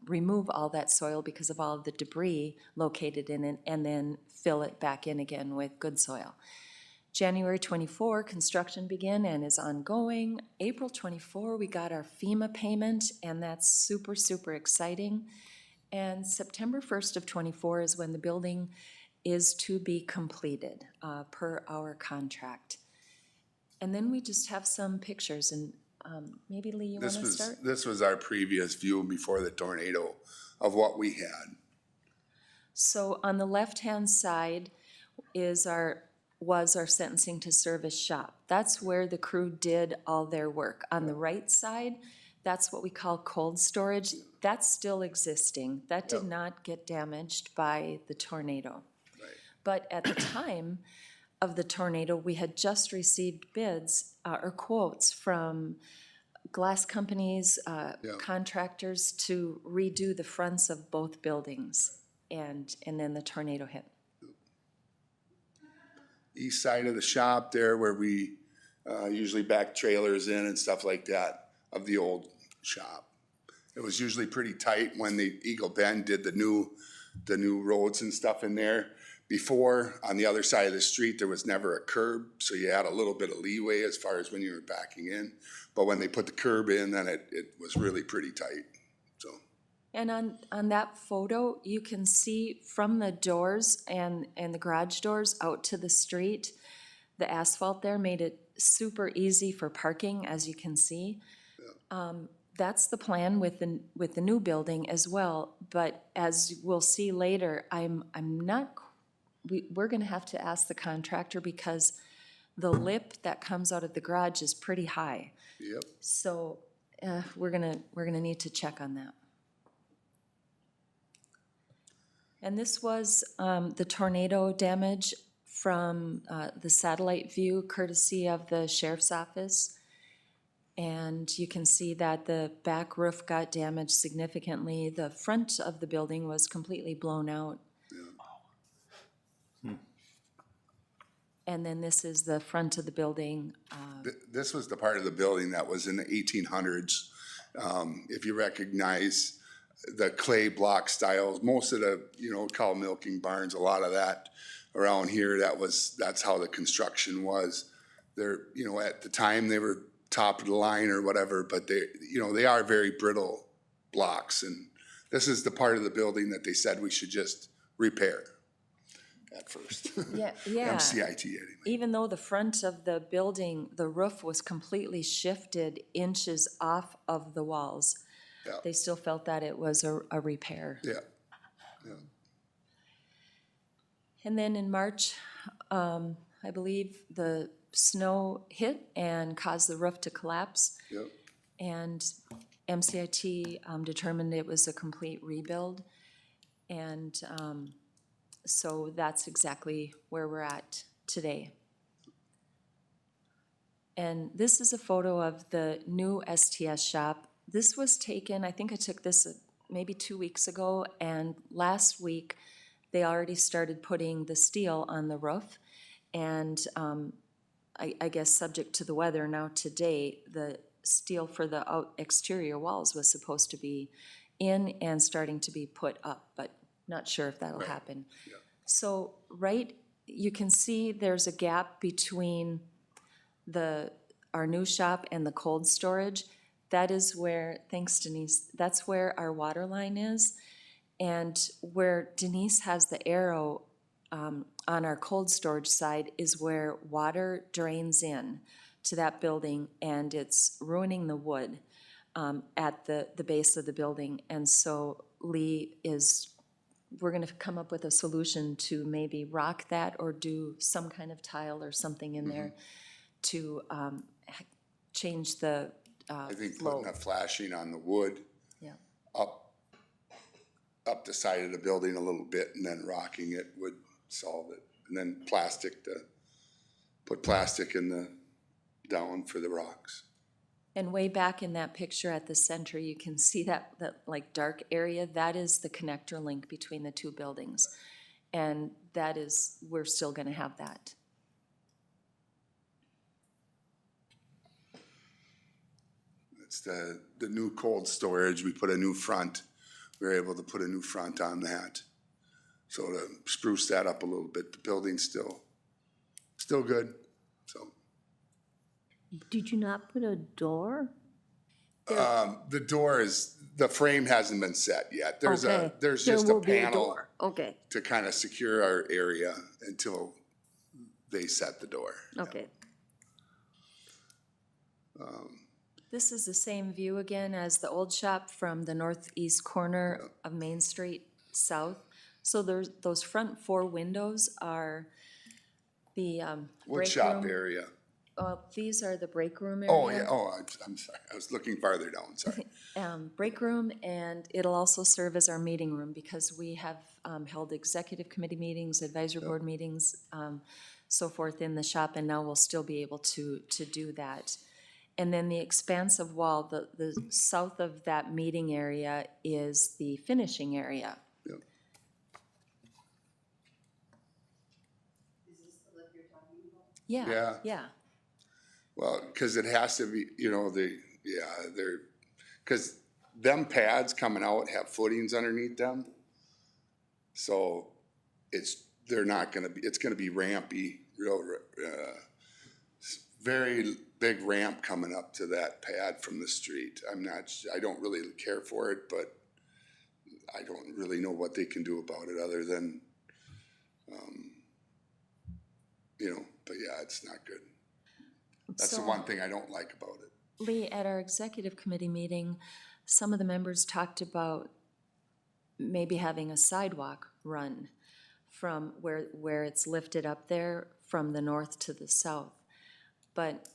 [SPEAKER 18] remove all that soil because of all of the debris located in it, and then fill it back in again with good soil. January 24, construction began and is ongoing. April 24, we got our FEMA payment, and that's super, super exciting. And September 1st of 24 is when the building is to be completed per our contract. And then we just have some pictures, and maybe Lee, you want to start?
[SPEAKER 19] This was our previous view before the tornado of what we had.
[SPEAKER 18] So on the left-hand side was our sentencing to service shop. That's where the crew did all their work. On the right side, that's what we call cold storage. That's still existing. That did not get damaged by the tornado.
[SPEAKER 19] Right.
[SPEAKER 18] But at the time of the tornado, we had just received bids or quotes from glass companies, contractors to redo the fronts of both buildings. And then the tornado hit.
[SPEAKER 19] East side of the shop there where we usually back trailers in and stuff like that of the old shop. It was usually pretty tight when the Eagle Bend did the new roads and stuff in there. Before, on the other side of the street, there was never a curb, so you had a little bit of leeway as far as when you were backing in. But when they put the curb in, then it was really pretty tight, so.
[SPEAKER 18] And on that photo, you can see from the doors and the garage doors out to the street, the asphalt there made it super easy for parking, as you can see. That's the plan with the new building as well, but as we'll see later, we're gonna have to ask the contractor because the lip that comes out of the garage is pretty high.
[SPEAKER 19] Yep.
[SPEAKER 18] So, we're gonna need to check on that. And this was the tornado damage from the satellite view courtesy of the sheriff's office. And you can see that the back roof got damaged significantly. The front of the building was completely blown out. And then this is the front of the building.
[SPEAKER 19] This was the part of the building that was in the 1800s. If you recognize the clay block styles, most of the, cow milking barns, a lot of that around here, that's how the construction was. They're, at the time they were top of the line or whatever, but they are very brittle blocks. And this is the part of the building that they said we should just repair at first.
[SPEAKER 18] Yeah.
[SPEAKER 19] MCIT anyway.
[SPEAKER 18] Even though the front of the building, the roof was completely shifted inches off of the walls, they still felt that it was a repair.
[SPEAKER 19] Yeah.
[SPEAKER 18] And then in March, I believe the snow hit and caused the roof to collapse.
[SPEAKER 19] Yep.
[SPEAKER 18] And MCIT determined it was a complete rebuild. And so that's exactly where we're at today. And this is a photo of the new STS shop. This was taken, I think I took this maybe 2 weeks ago, and last week they already started putting the steel on the roof. And I guess subject to the weather, now today, the steel for the exterior walls was supposed to be in and starting to be put up, but not sure if that'll happen.
[SPEAKER 19] Yeah.
[SPEAKER 18] So you can see there's a gap between our new shop and the cold storage. That is where, thanks Denise, that's where our water line is. And where Denise has the arrow on our cold storage side is where water drains in to that building, and it's ruining the wood at the base of the building. And so we're gonna come up with a solution to maybe rock that or do some kind of tile or something in there to change the
[SPEAKER 19] I think
[SPEAKER 18] flow.
[SPEAKER 19] putting a flashing on the wood up the side of the building a little bit and then rocking it would solve it. And then put plastic in the down for the rocks.
[SPEAKER 18] And way back in that picture at the center, you can see that like dark area, that is the connector link between the two buildings. And we're still gonna have that.
[SPEAKER 19] It's the new cold storage. We put a new front. We were able to put a new front on that. So to spruce that up a little bit, the building's still good, so.
[SPEAKER 3] Did you not put a door?
[SPEAKER 19] The door the frame hasn't been set yet. There's
[SPEAKER 3] Okay.
[SPEAKER 19] there's
[SPEAKER 3] There
[SPEAKER 19] just a
[SPEAKER 3] will be
[SPEAKER 19] panel
[SPEAKER 3] door. Okay,
[SPEAKER 19] to kind of secure our area until they set the door.
[SPEAKER 3] okay.
[SPEAKER 18] This is the same view again as the old shop from the northeast corner of Main Street South. So those front 4 windows are the
[SPEAKER 19] Wood
[SPEAKER 18] break
[SPEAKER 19] shop
[SPEAKER 18] room.
[SPEAKER 19] area.
[SPEAKER 18] These are the break room area.
[SPEAKER 19] Oh, yeah, I'm sorry. I was looking farther down, sorry.
[SPEAKER 18] Break room, and it'll also serve as our meeting room because we have held executive committee meetings, advisory board meetings, so forth in the shop, and now we'll still be able to do that. And then the expansive wall, the south of that meeting area is the finishing area.
[SPEAKER 19] Yep.
[SPEAKER 18] Yeah.
[SPEAKER 19] Well, because it has to be, because them pads coming out have footings underneath them. So it's gonna be rampy, very big ramp coming up to that pad from the street. I don't really care for it, but I don't really know what they can do about it other than, but yeah, it's not good. That's the
[SPEAKER 18] So-
[SPEAKER 19] one thing I don't like about it.
[SPEAKER 18] Lee, at our executive committee meeting, some of the members talked about maybe having a sidewalk run from where it's lifted up there from the north to the south. But,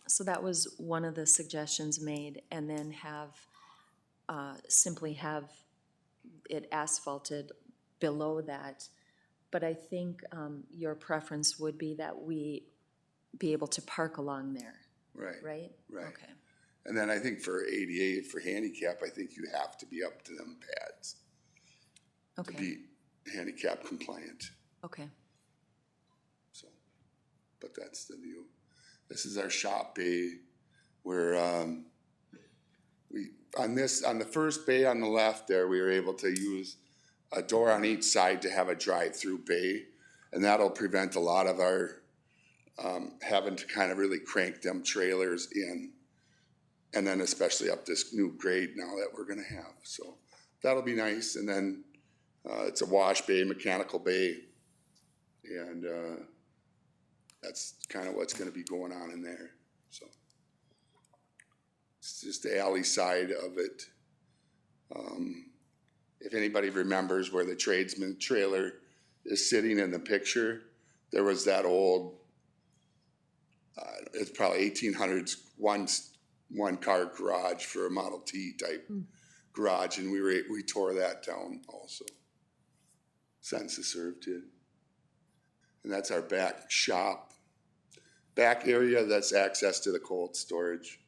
[SPEAKER 18] so that was one of the suggestions made, and then simply have it asphalted below that. But I think your preference would be that we be able to park along there,
[SPEAKER 19] Right.
[SPEAKER 18] right?
[SPEAKER 19] Right.
[SPEAKER 18] Okay.
[SPEAKER 19] And then I think for ADA, for handicap, I think you have to be up to them pads to
[SPEAKER 18] Okay,
[SPEAKER 19] be handicap compliant.
[SPEAKER 18] okay.
[SPEAKER 19] So, but that's the view. This is our shop bay where, on the first bay on the left there, we were able to use a door on each side to have a drive-through bay. And that'll prevent a lot of our, having to kind of really crank them trailers in. And then especially up this new grade now that we're gonna have. So that'll be nice. And then, it's a wash bay, mechanical bay. And, that's kind of what's gonna be going on in there, so. It's just the alley side of it. If anybody remembers where the tradesman trailer is sitting in the picture, there was that old, it's probably 1800s, one car garage for a Model T type garage, and we tore that down also. Census served did. And that's our back shop. Back area, that's access to the cold storage.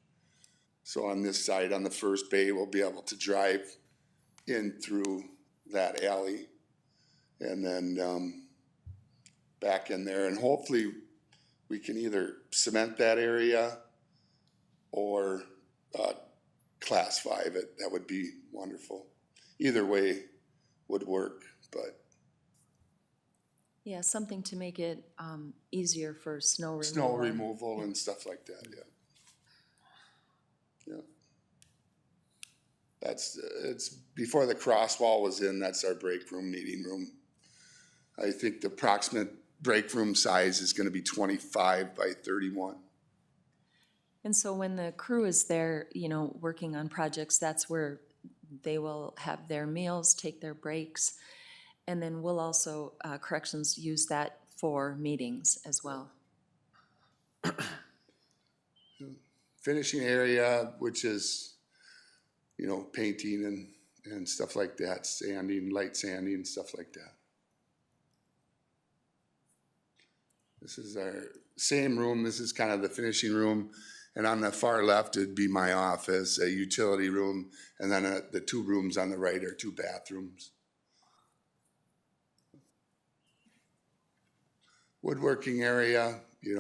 [SPEAKER 19] So on this side, on the first bay, we'll be able to drive in through that alley and then back in there. And hopefully we can either cement that area or Class 5 it. That would be wonderful. Either way would work, but
[SPEAKER 18] Yeah, something to make it easier for snow removal.
[SPEAKER 19] snow removal and stuff like that, yeah. Yeah. It's before the cross wall was in, that's our break room, meeting room. I think the approximate break room size is gonna be 25 by 31.
[SPEAKER 18] And so when the crew is there, working on projects, that's where they will have their meals, take their breaks. And then we'll also, corrections, use that for meetings as well.
[SPEAKER 19] Finishing area, which is, painting and stuff like that, sanding, light sanding, stuff like that. This is our same room. This is kind of the finishing room. And on the far left, it'd be my office, a utility room, and then the two rooms on the right are two bathrooms. Woodworking area, we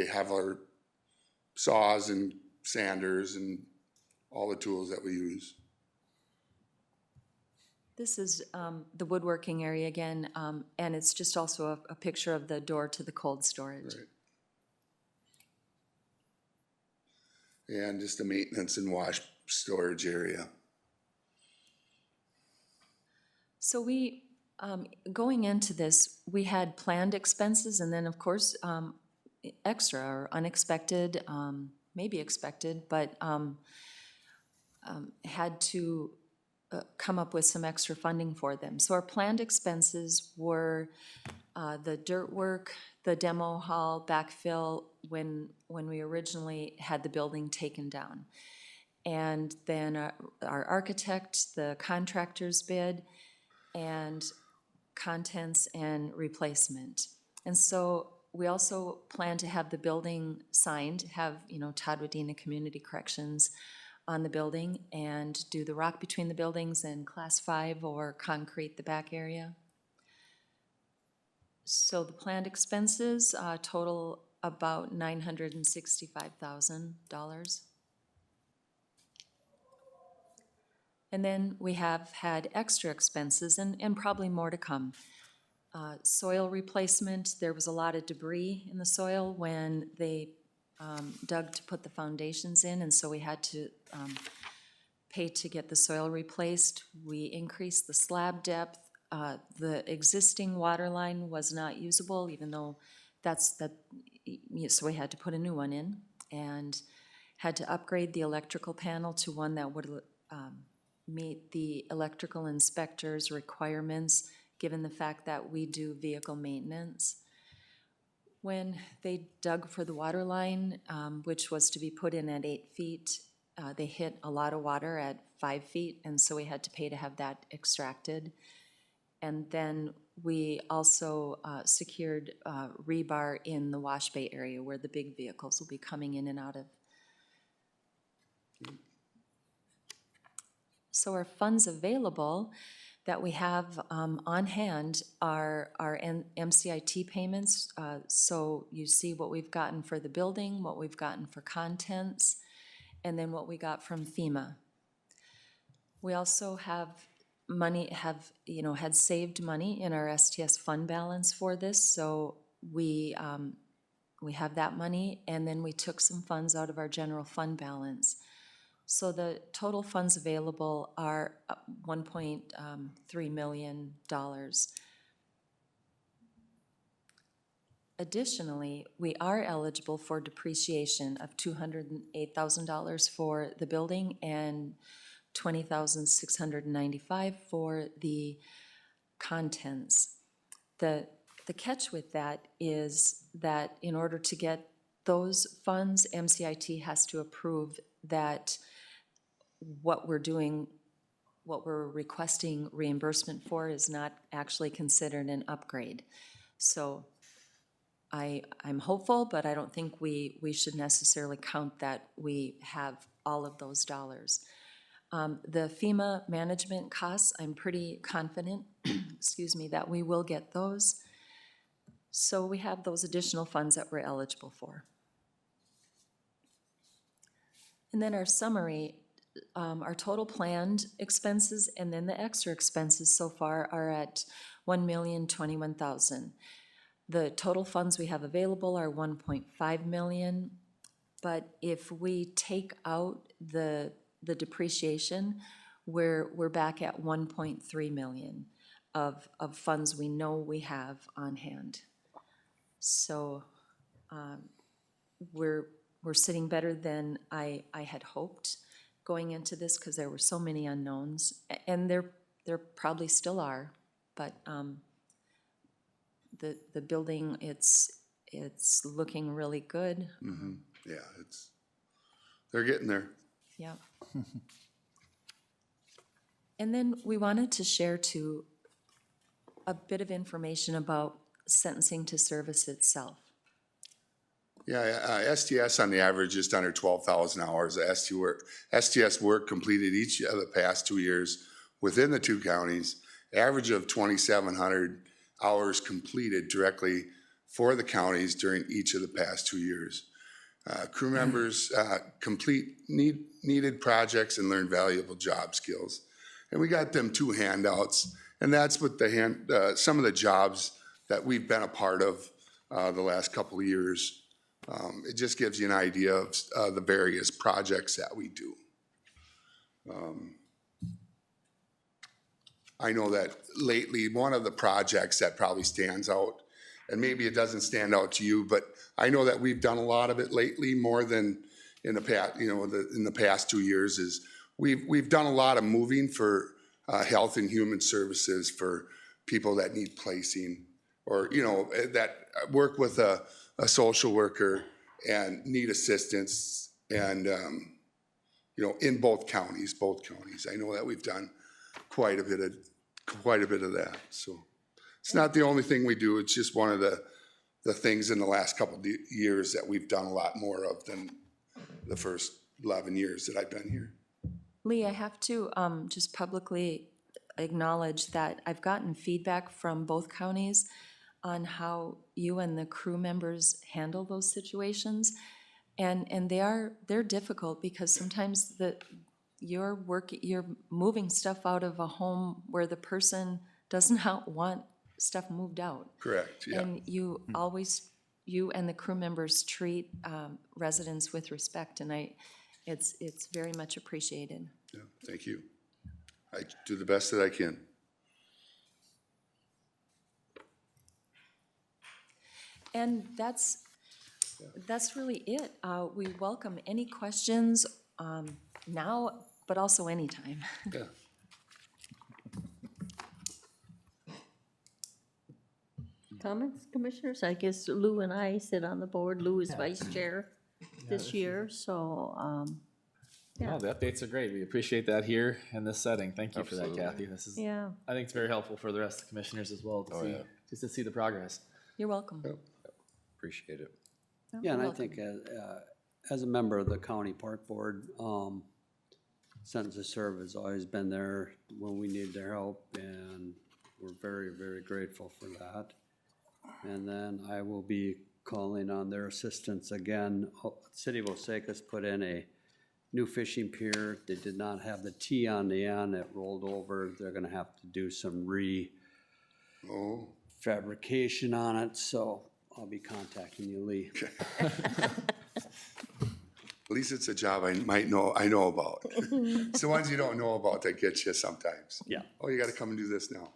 [SPEAKER 19] have our saws and sanders and all the tools that we use.
[SPEAKER 18] This is the woodworking area again, and it's just also a picture of the door to the cold storage.
[SPEAKER 19] Right. And just the maintenance and wash storage area.
[SPEAKER 18] So we, going into this, we had planned expenses and then, of course, extra or unexpected, maybe expected, but had to come up with some extra funding for them. So our planned expenses were the dirt work, the demo hall, backfill, when we originally had the building taken down. And then our architect, the contractor's bid, and contents and replacement. And so we also plan to have the building signed, have, Todd Wadena Community Corrections on the building, and do the rock between the buildings and Class 5 or concrete the back area. So the planned expenses total about $965,000. And then we have had extra expenses and probably more to come. Soil replacement, there was a lot of debris in the soil when they dug to put the foundations in, and so we had to pay to get the soil replaced. We increased the slab depth. The existing water line was not usable, even though so we had to put a new one in, and had to upgrade the electrical panel to one that would meet the electrical inspector's requirements, given the fact that we do vehicle maintenance. When they dug for the water line, which was to be put in at 8 feet, they hit a lot of water at 5 feet, and so we had to pay to have that extracted. And then we also secured rebar in the wash bay area where the big vehicles will be coming in and out of. So our funds available that we have on hand are our MCIT payments. So you see what we've gotten for the building, what we've gotten for contents, and then what we got from FEMA. We also have had saved money in our STS fund balance for this, so we have that money, and then we took some funds out of our general fund balance. So the total funds available are $1.3 million. Additionally, we are eligible for depreciation of $208,000 for the building and $20,695 for the contents. The catch with that is that in order to get those funds, MCIT has to approve that what we're requesting reimbursement for is not actually considered an upgrade. So I'm hopeful, but I don't think we should necessarily count that we have all of those dollars. The FEMA management costs, I'm pretty confident, excuse me, that we will get those. So we have those additional funds that we're eligible for. And then our summary, our total planned expenses and then the extra expenses so far are at $1,021,000. The total funds we have available are $1.5 million, but if we take out the depreciation, we're back at $1.3 million of funds we know we have on hand. So we're sitting better than I had hoped going into this, because there were so many unknowns, and there probably still are, but the building, it's looking really good.
[SPEAKER 19] Mm-hmm. Yeah, they're getting there.
[SPEAKER 18] Yeah. And then we wanted to share too a bit of information about sentencing to service itself.
[SPEAKER 19] Yeah, STS on the average just under 12,000 hours of STS work completed each of the past 2 years within the 2 counties, average of 2,700 hours completed directly for the counties during each of the past 2 years. Crew members complete needed projects and learn valuable job skills. And we got them 2 handouts, and that's what some of the jobs that we've been a part of the last couple of years. It just gives you an idea of the various projects that we do. I know that lately, one of the projects that probably stands out, and maybe it doesn't stand out to you, but I know that we've done a lot of it lately, more than in the past, in the past 2 years, is we've done a lot of moving for health and human services for people that need placing, or, that work with a social worker and need assistance, and, in both counties. I know that we've done quite a bit of that. So it's not the only thing we do. It's just one of the things in the last couple of years that we've done a lot more of than the first 11 years that I've been here.
[SPEAKER 18] Lee, I have to just publicly acknowledge that I've gotten feedback from both counties on how you and the crew members handle those situations, and they're difficult, because sometimes you're moving stuff out of a home where the person does not want stuff moved out.
[SPEAKER 19] Correct, yeah.
[SPEAKER 18] And you and the crew members treat residents with respect, and it's very much appreciated.
[SPEAKER 19] Yeah, thank you. I do the best that I can.
[SPEAKER 18] And that's really it. We welcome any questions now, but also anytime.
[SPEAKER 19] Yeah.
[SPEAKER 3] Comments, commissioners? I guess Lou and I sit on the board. Lou is vice chair this year, so,
[SPEAKER 1] No, the updates are great. We appreciate that here in this setting. Thank you for that, Kathy. This is,
[SPEAKER 3] yeah.
[SPEAKER 1] I think it's very helpful for the rest of the commissioners as well to see, just to see the progress.
[SPEAKER 18] You're welcome.
[SPEAKER 9] Appreciate it.
[SPEAKER 12] Yeah, and I think as a member of the county park board, Sentence to Serve has always been there when we need their help, and we're very, very grateful for that. And then I will be calling on their assistance again. City of Osakas put in a new fishing pier. They did not have the T on the end. It rolled over. They're gonna have to do some fabrication on it, so I'll be contacting you, Lee.
[SPEAKER 19] At least it's a job I know about. It's the ones you don't know about that get you sometimes.
[SPEAKER 12] Yeah.
[SPEAKER 19] Oh, you gotta come and do this now.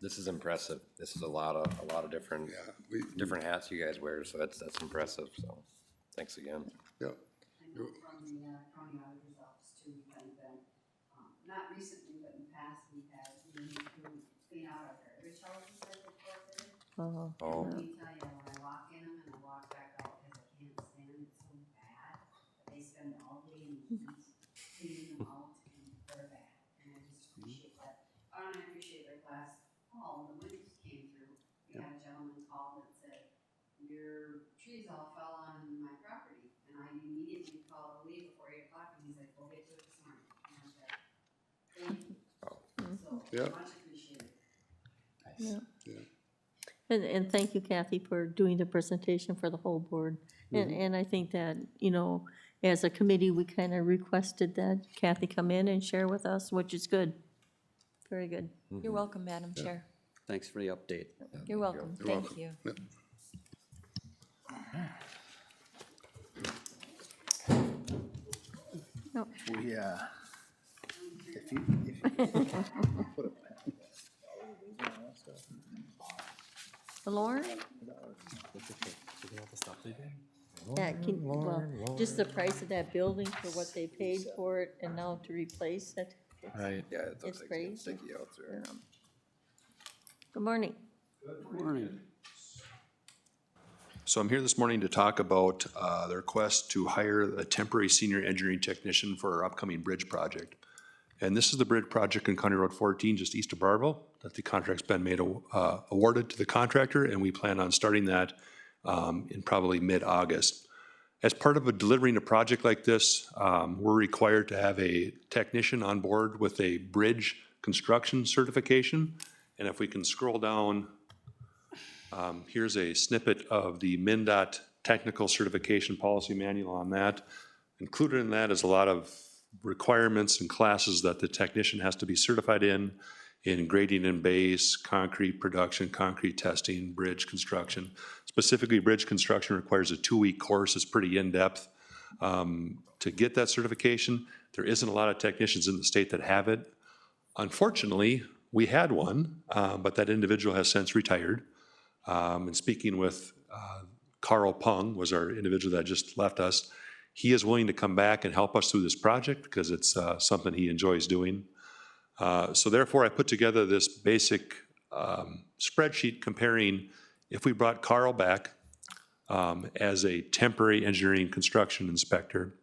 [SPEAKER 9] This is impressive. This is a lot of different different hats you guys wear, so that's impressive. So, thanks again.
[SPEAKER 19] Yep.
[SPEAKER 4] From the county auditor's office too, we've kind of been, not recently, but in the past, we've had, to clean out our garbage houses that they've forfeited.
[SPEAKER 3] Oh.
[SPEAKER 9] Oh.
[SPEAKER 4] Let me tell you, when I walk in them and I walk back out, because I can't stand it so bad, but they spend all day in the heat cleaning them out, and they're bad, and I just appreciate that. And I appreciate like last fall, when the winds came through, we had a gentleman call that said, your trees all fell on my property, and I immediately called the lead before 8 o'clock, and he's like, we'll get to it this morning. And I was like, thank you. So, much appreciated.
[SPEAKER 3] Yeah.
[SPEAKER 19] Yeah.
[SPEAKER 3] And thank you, Kathy, for doing the presentation for the whole board. And I think that, as a committee, we kind of requested that Kathy come in and share with us, which is good. Very good.
[SPEAKER 18] You're welcome, Madam Chair.
[SPEAKER 12] Thanks for the update.
[SPEAKER 18] You're welcome.
[SPEAKER 19] You're
[SPEAKER 18] Thank
[SPEAKER 19] welcome.
[SPEAKER 18] you.
[SPEAKER 19] Yep.
[SPEAKER 3] No.
[SPEAKER 10] We,
[SPEAKER 3] Lauren? Yeah, just the price of that building for what they paid for it and now to replace it.
[SPEAKER 1] Right.
[SPEAKER 9] Yeah, it looks
[SPEAKER 3] It's crazy.
[SPEAKER 9] sticky out there.
[SPEAKER 3] Good morning.
[SPEAKER 12] Good morning.
[SPEAKER 5] So I'm here this morning to talk about the request to hire a temporary senior engineering technician for our upcoming bridge project. And this is the bridge project in County Road 14, just east of Barville, that the contract's been made awarded to the contractor, and we plan on starting that in probably mid-August. As part of delivering a project like this, we're required to have a technician on board with a bridge construction certification. And if we can scroll down, here's a snippet of the MnDOT technical certification policy manual on that. Included in that is a lot of requirements and classes that the technician has to be certified in grading and base, concrete production, concrete testing, bridge construction. Specifically, bridge construction requires a 2-week course. It's pretty in-depth. To get that certification, there isn't a lot of technicians in the state that have it. Unfortunately, we had one, but that individual has since retired. And speaking with Carl Pung, was our individual that just left us, he is willing to come back and help us through this project because it's something he enjoys doing. So therefore, I put together this basic spreadsheet comparing if we brought Carl back as a temporary engineering construction inspector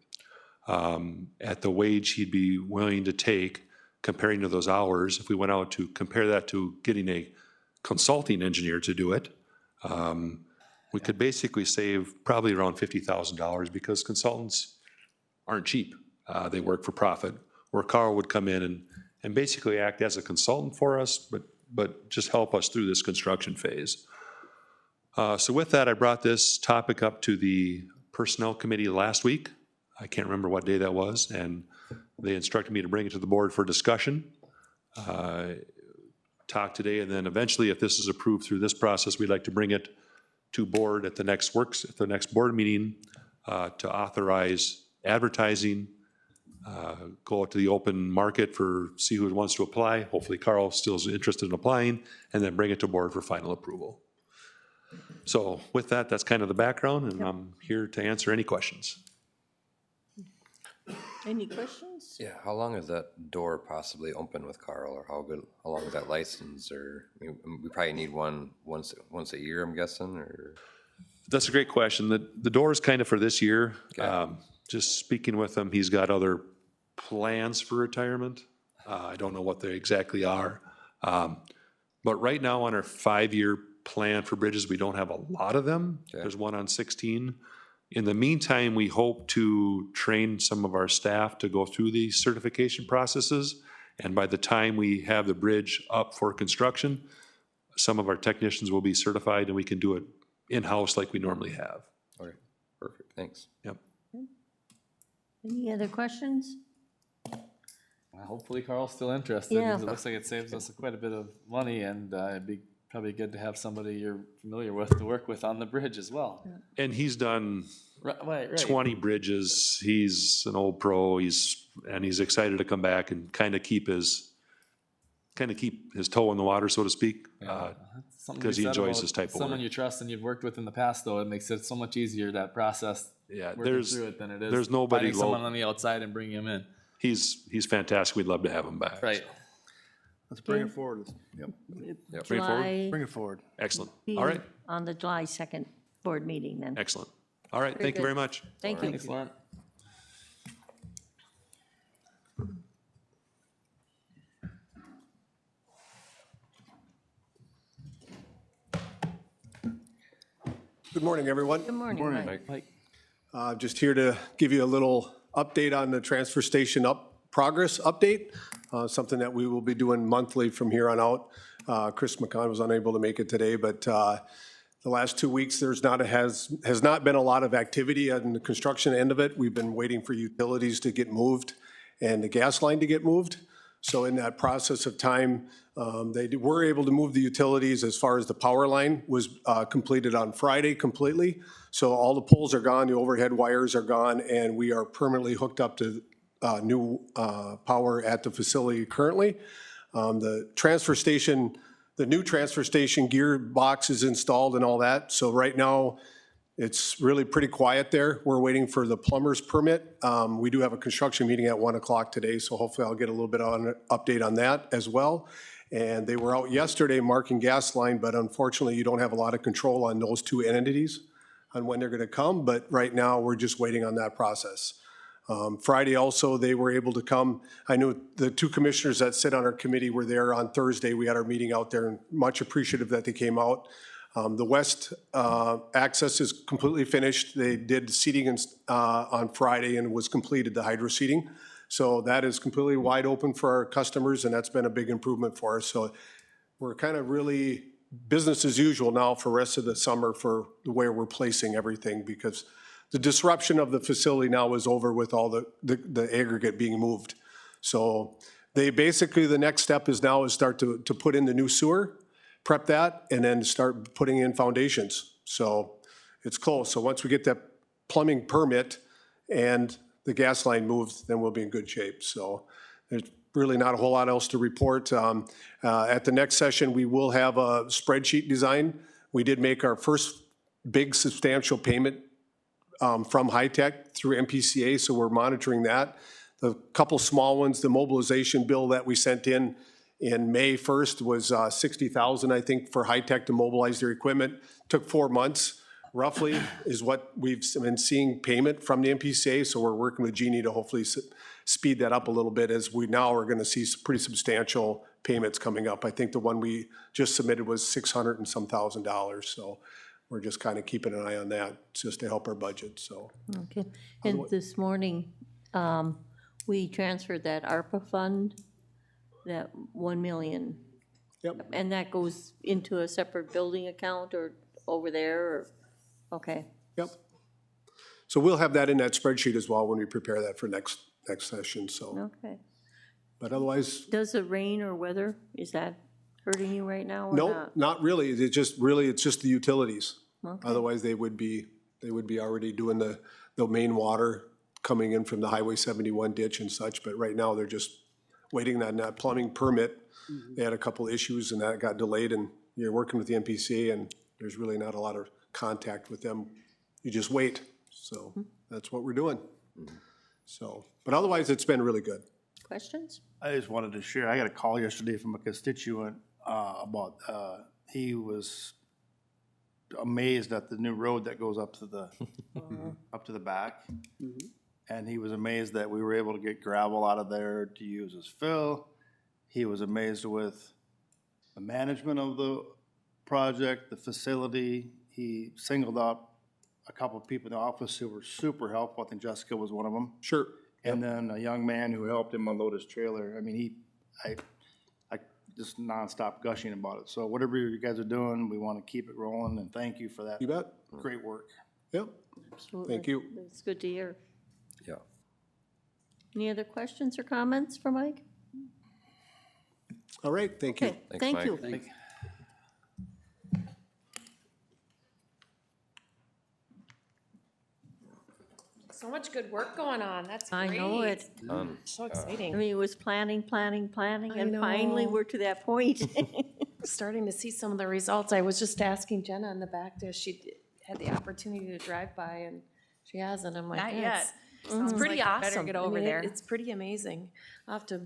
[SPEAKER 5] at the wage he'd be willing to take, comparing to those hours. If we went out to compare that to getting a consulting engineer to do it, we could basically save probably around $50,000 because consultants aren't cheap. They work for profit, where Carl would come in and basically act as a consultant for us, but just help us through this construction phase. So with that, I brought this topic up to the Personnel Committee last week. I can't remember what day that was, and they instructed me to bring it to the board for discussion. Talk today, and then eventually, if this is approved through this process, we'd like to bring it to board at the next board meeting to authorize advertising, go out to the open market for, see who wants to apply. Hopefully Carl still is interested in applying, and then bring it to board for final approval. So with that, that's kind of the background, and I'm here to answer any questions.
[SPEAKER 3] Any questions?
[SPEAKER 9] Yeah, how long is that door possibly open with Carl, or how long is that license, or, I mean, we probably need one once a year, I'm guessing, or?
[SPEAKER 5] That's a great question. The door is kind of for this year.
[SPEAKER 9] Okay.
[SPEAKER 5] Just speaking with him, he's got other plans for retirement. I don't know what they exactly are. But right now on our 5-year plan for bridges, we don't have a lot of them.
[SPEAKER 9] Okay.
[SPEAKER 5] There's one on 16. In the meantime, we hope to train some of our staff to go through these certification processes. And by the time we have the bridge up for construction, some of our technicians will be certified and we can do it in-house like we normally have.
[SPEAKER 9] Okay, perfect, thanks.
[SPEAKER 5] Yep.
[SPEAKER 3] Any other questions?
[SPEAKER 1] Well, hopefully Carl's still interested,
[SPEAKER 3] Yeah.
[SPEAKER 1] because it looks like it saves us quite a bit of money, and it'd be probably good to have somebody you're familiar with to work with on the bridge as well.
[SPEAKER 5] And he's done
[SPEAKER 1] Right.
[SPEAKER 5] 20 bridges. He's an old pro. He's excited to come back and kind of keep his toe in the water, so to speak.
[SPEAKER 1] Something
[SPEAKER 5] Because
[SPEAKER 1] to be
[SPEAKER 5] he
[SPEAKER 1] said
[SPEAKER 5] enjoys
[SPEAKER 1] about
[SPEAKER 5] this type of
[SPEAKER 1] someone
[SPEAKER 5] work.
[SPEAKER 1] you trust and you've worked with in the past, though, it makes it so much easier, that process.
[SPEAKER 5] Yeah,
[SPEAKER 1] working
[SPEAKER 5] there's-
[SPEAKER 1] through it than it is
[SPEAKER 5] there's nobody
[SPEAKER 1] finding someone
[SPEAKER 5] low-
[SPEAKER 1] on the outside and bringing him in.
[SPEAKER 5] He's fantastic. We'd love to have him back.
[SPEAKER 1] Right.
[SPEAKER 10] Let's bring it forward. Yep.
[SPEAKER 5] Bring it forward?
[SPEAKER 3] July,
[SPEAKER 10] Bring it forward.
[SPEAKER 5] Excellent.
[SPEAKER 3] be
[SPEAKER 5] All right.
[SPEAKER 3] on the July 2nd board meeting then.
[SPEAKER 5] Excellent. All right.
[SPEAKER 3] Very
[SPEAKER 5] Thank you
[SPEAKER 3] good.
[SPEAKER 5] very much.
[SPEAKER 3] Thank you.
[SPEAKER 1] Thanks, Lauren.
[SPEAKER 20] Good morning, everyone.
[SPEAKER 3] Good morning, Mike.
[SPEAKER 20] Just here to give you a little update on the transfer station progress update, something that we will be doing monthly from here on out. Chris McCon was unable to make it today, but the last 2 weeks, has not been a lot of activity on the construction end of it. We've been waiting for utilities to get moved and the gas line to get moved. So in that process of time, they were able to move the utilities as far as the power line was completed on Friday completely. So all the poles are gone, the overhead wires are gone, and we are permanently hooked up to new power at the facility currently. The transfer station, the new transfer station gearbox is installed and all that. So right now, it's really pretty quiet there. We're waiting for the plumber's permit. We do have a construction meeting at 1 o'clock today, so hopefully I'll get a little bit of an update on that as well. And they were out yesterday marking gas line, but unfortunately you don't have a lot of control on those two entities on when they're gonna come, but right now we're just waiting on that process. Friday also, they were able to come. I know the two commissioners that sit on our committee were there on Thursday. We had our meeting out there, and much appreciative that they came out. The west access is completely finished. They did seating on Friday and was completed, the hydro seating. So that is completely wide open for our customers, and that's been a big improvement for us. So we're kind of really business as usual now for the rest of the summer for the way we're placing everything, because the disruption of the facility now is over with all the aggregate being moved. So they basically, the next step is now start to put in the new sewer, prep that, and then start putting in foundations. So it's close. So once we get that plumbing permit and the gas line moved, then we'll be in good shape. So there's really not a whole lot else to report. At the next session, we will have a spreadsheet design. We did make our first big substantial payment from High Tech through MPCA, so we're monitoring that. The couple small ones, the mobilization bill that we sent in May 1st was $60,000, I think, for High Tech to mobilize their equipment. Took 4 months, roughly, is what we've been seeing payment from the MPCA, so we're working with Jeannie to hopefully speed that up a little bit, as we now are gonna see some pretty substantial payments coming up. I think the one we just submitted was $600 and some thousand, so we're just kind of keeping an eye on that, just to help our budget, so.
[SPEAKER 3] Okay, and this morning, we transferred that ARPA fund, that 1 million.
[SPEAKER 20] Yep.
[SPEAKER 3] And that goes into a separate building account or over there, or, okay.
[SPEAKER 20] Yep. So we'll have that in that spreadsheet as well when we prepare that for next session, so.
[SPEAKER 3] Okay.
[SPEAKER 20] But otherwise,
[SPEAKER 3] Does the rain or weather, is that hurting you right now or
[SPEAKER 20] no,
[SPEAKER 3] not?
[SPEAKER 20] not really. It's just the utilities.
[SPEAKER 3] Okay.
[SPEAKER 20] Otherwise, they would be already doing the main water coming in from the Highway 71 ditch and such, but right now they're just waiting on that plumbing permit. They had a couple issues and that got delayed, and you're working with the NPC and there's really not a lot of contact with them. You just wait. So that's what we're doing. So, but otherwise it's been really good.
[SPEAKER 3] Questions?
[SPEAKER 10] I just wanted to share, I got a call yesterday from a constituent about, he was amazed at the new road that goes up to the back. And he was amazed that we were able to get gravel out of there to use as fill. He was amazed with the management of the project, the facility. He singled out a couple of people in the office who were super helpful. I think Jessica was one of them.
[SPEAKER 20] Sure.
[SPEAKER 10] And then a young man who helped him unload his trailer. I mean, I just nonstop gushing about it. So whatever you guys are doing, we want to keep it rolling, and thank you for that.
[SPEAKER 20] You bet.
[SPEAKER 10] Great work.
[SPEAKER 20] Yep.
[SPEAKER 3] Absolutely.
[SPEAKER 20] Thank you.
[SPEAKER 3] It's good to hear.
[SPEAKER 9] Yeah.
[SPEAKER 3] Any other questions or comments for Mike?
[SPEAKER 20] All right, thank you.
[SPEAKER 3] Okay,
[SPEAKER 9] Thanks,
[SPEAKER 3] thank
[SPEAKER 9] Mike.
[SPEAKER 3] you.
[SPEAKER 13] So much good work going on. That's great.
[SPEAKER 3] I know it.
[SPEAKER 13] So exciting.
[SPEAKER 3] I mean, it was planning,
[SPEAKER 13] I
[SPEAKER 3] and finally
[SPEAKER 13] know.
[SPEAKER 3] we're to that point.
[SPEAKER 13] Starting to see some of the results. I was just asking Jenna in the back there, she had the opportunity to drive by and she hasn't. I'm like,
[SPEAKER 14] Not
[SPEAKER 13] yeah,
[SPEAKER 14] yet.
[SPEAKER 13] It's
[SPEAKER 14] Sounds
[SPEAKER 13] pretty
[SPEAKER 14] like you better
[SPEAKER 13] awesome.
[SPEAKER 14] get
[SPEAKER 13] I
[SPEAKER 14] over
[SPEAKER 13] mean,
[SPEAKER 14] there.
[SPEAKER 13] It's pretty amazing. I'll have to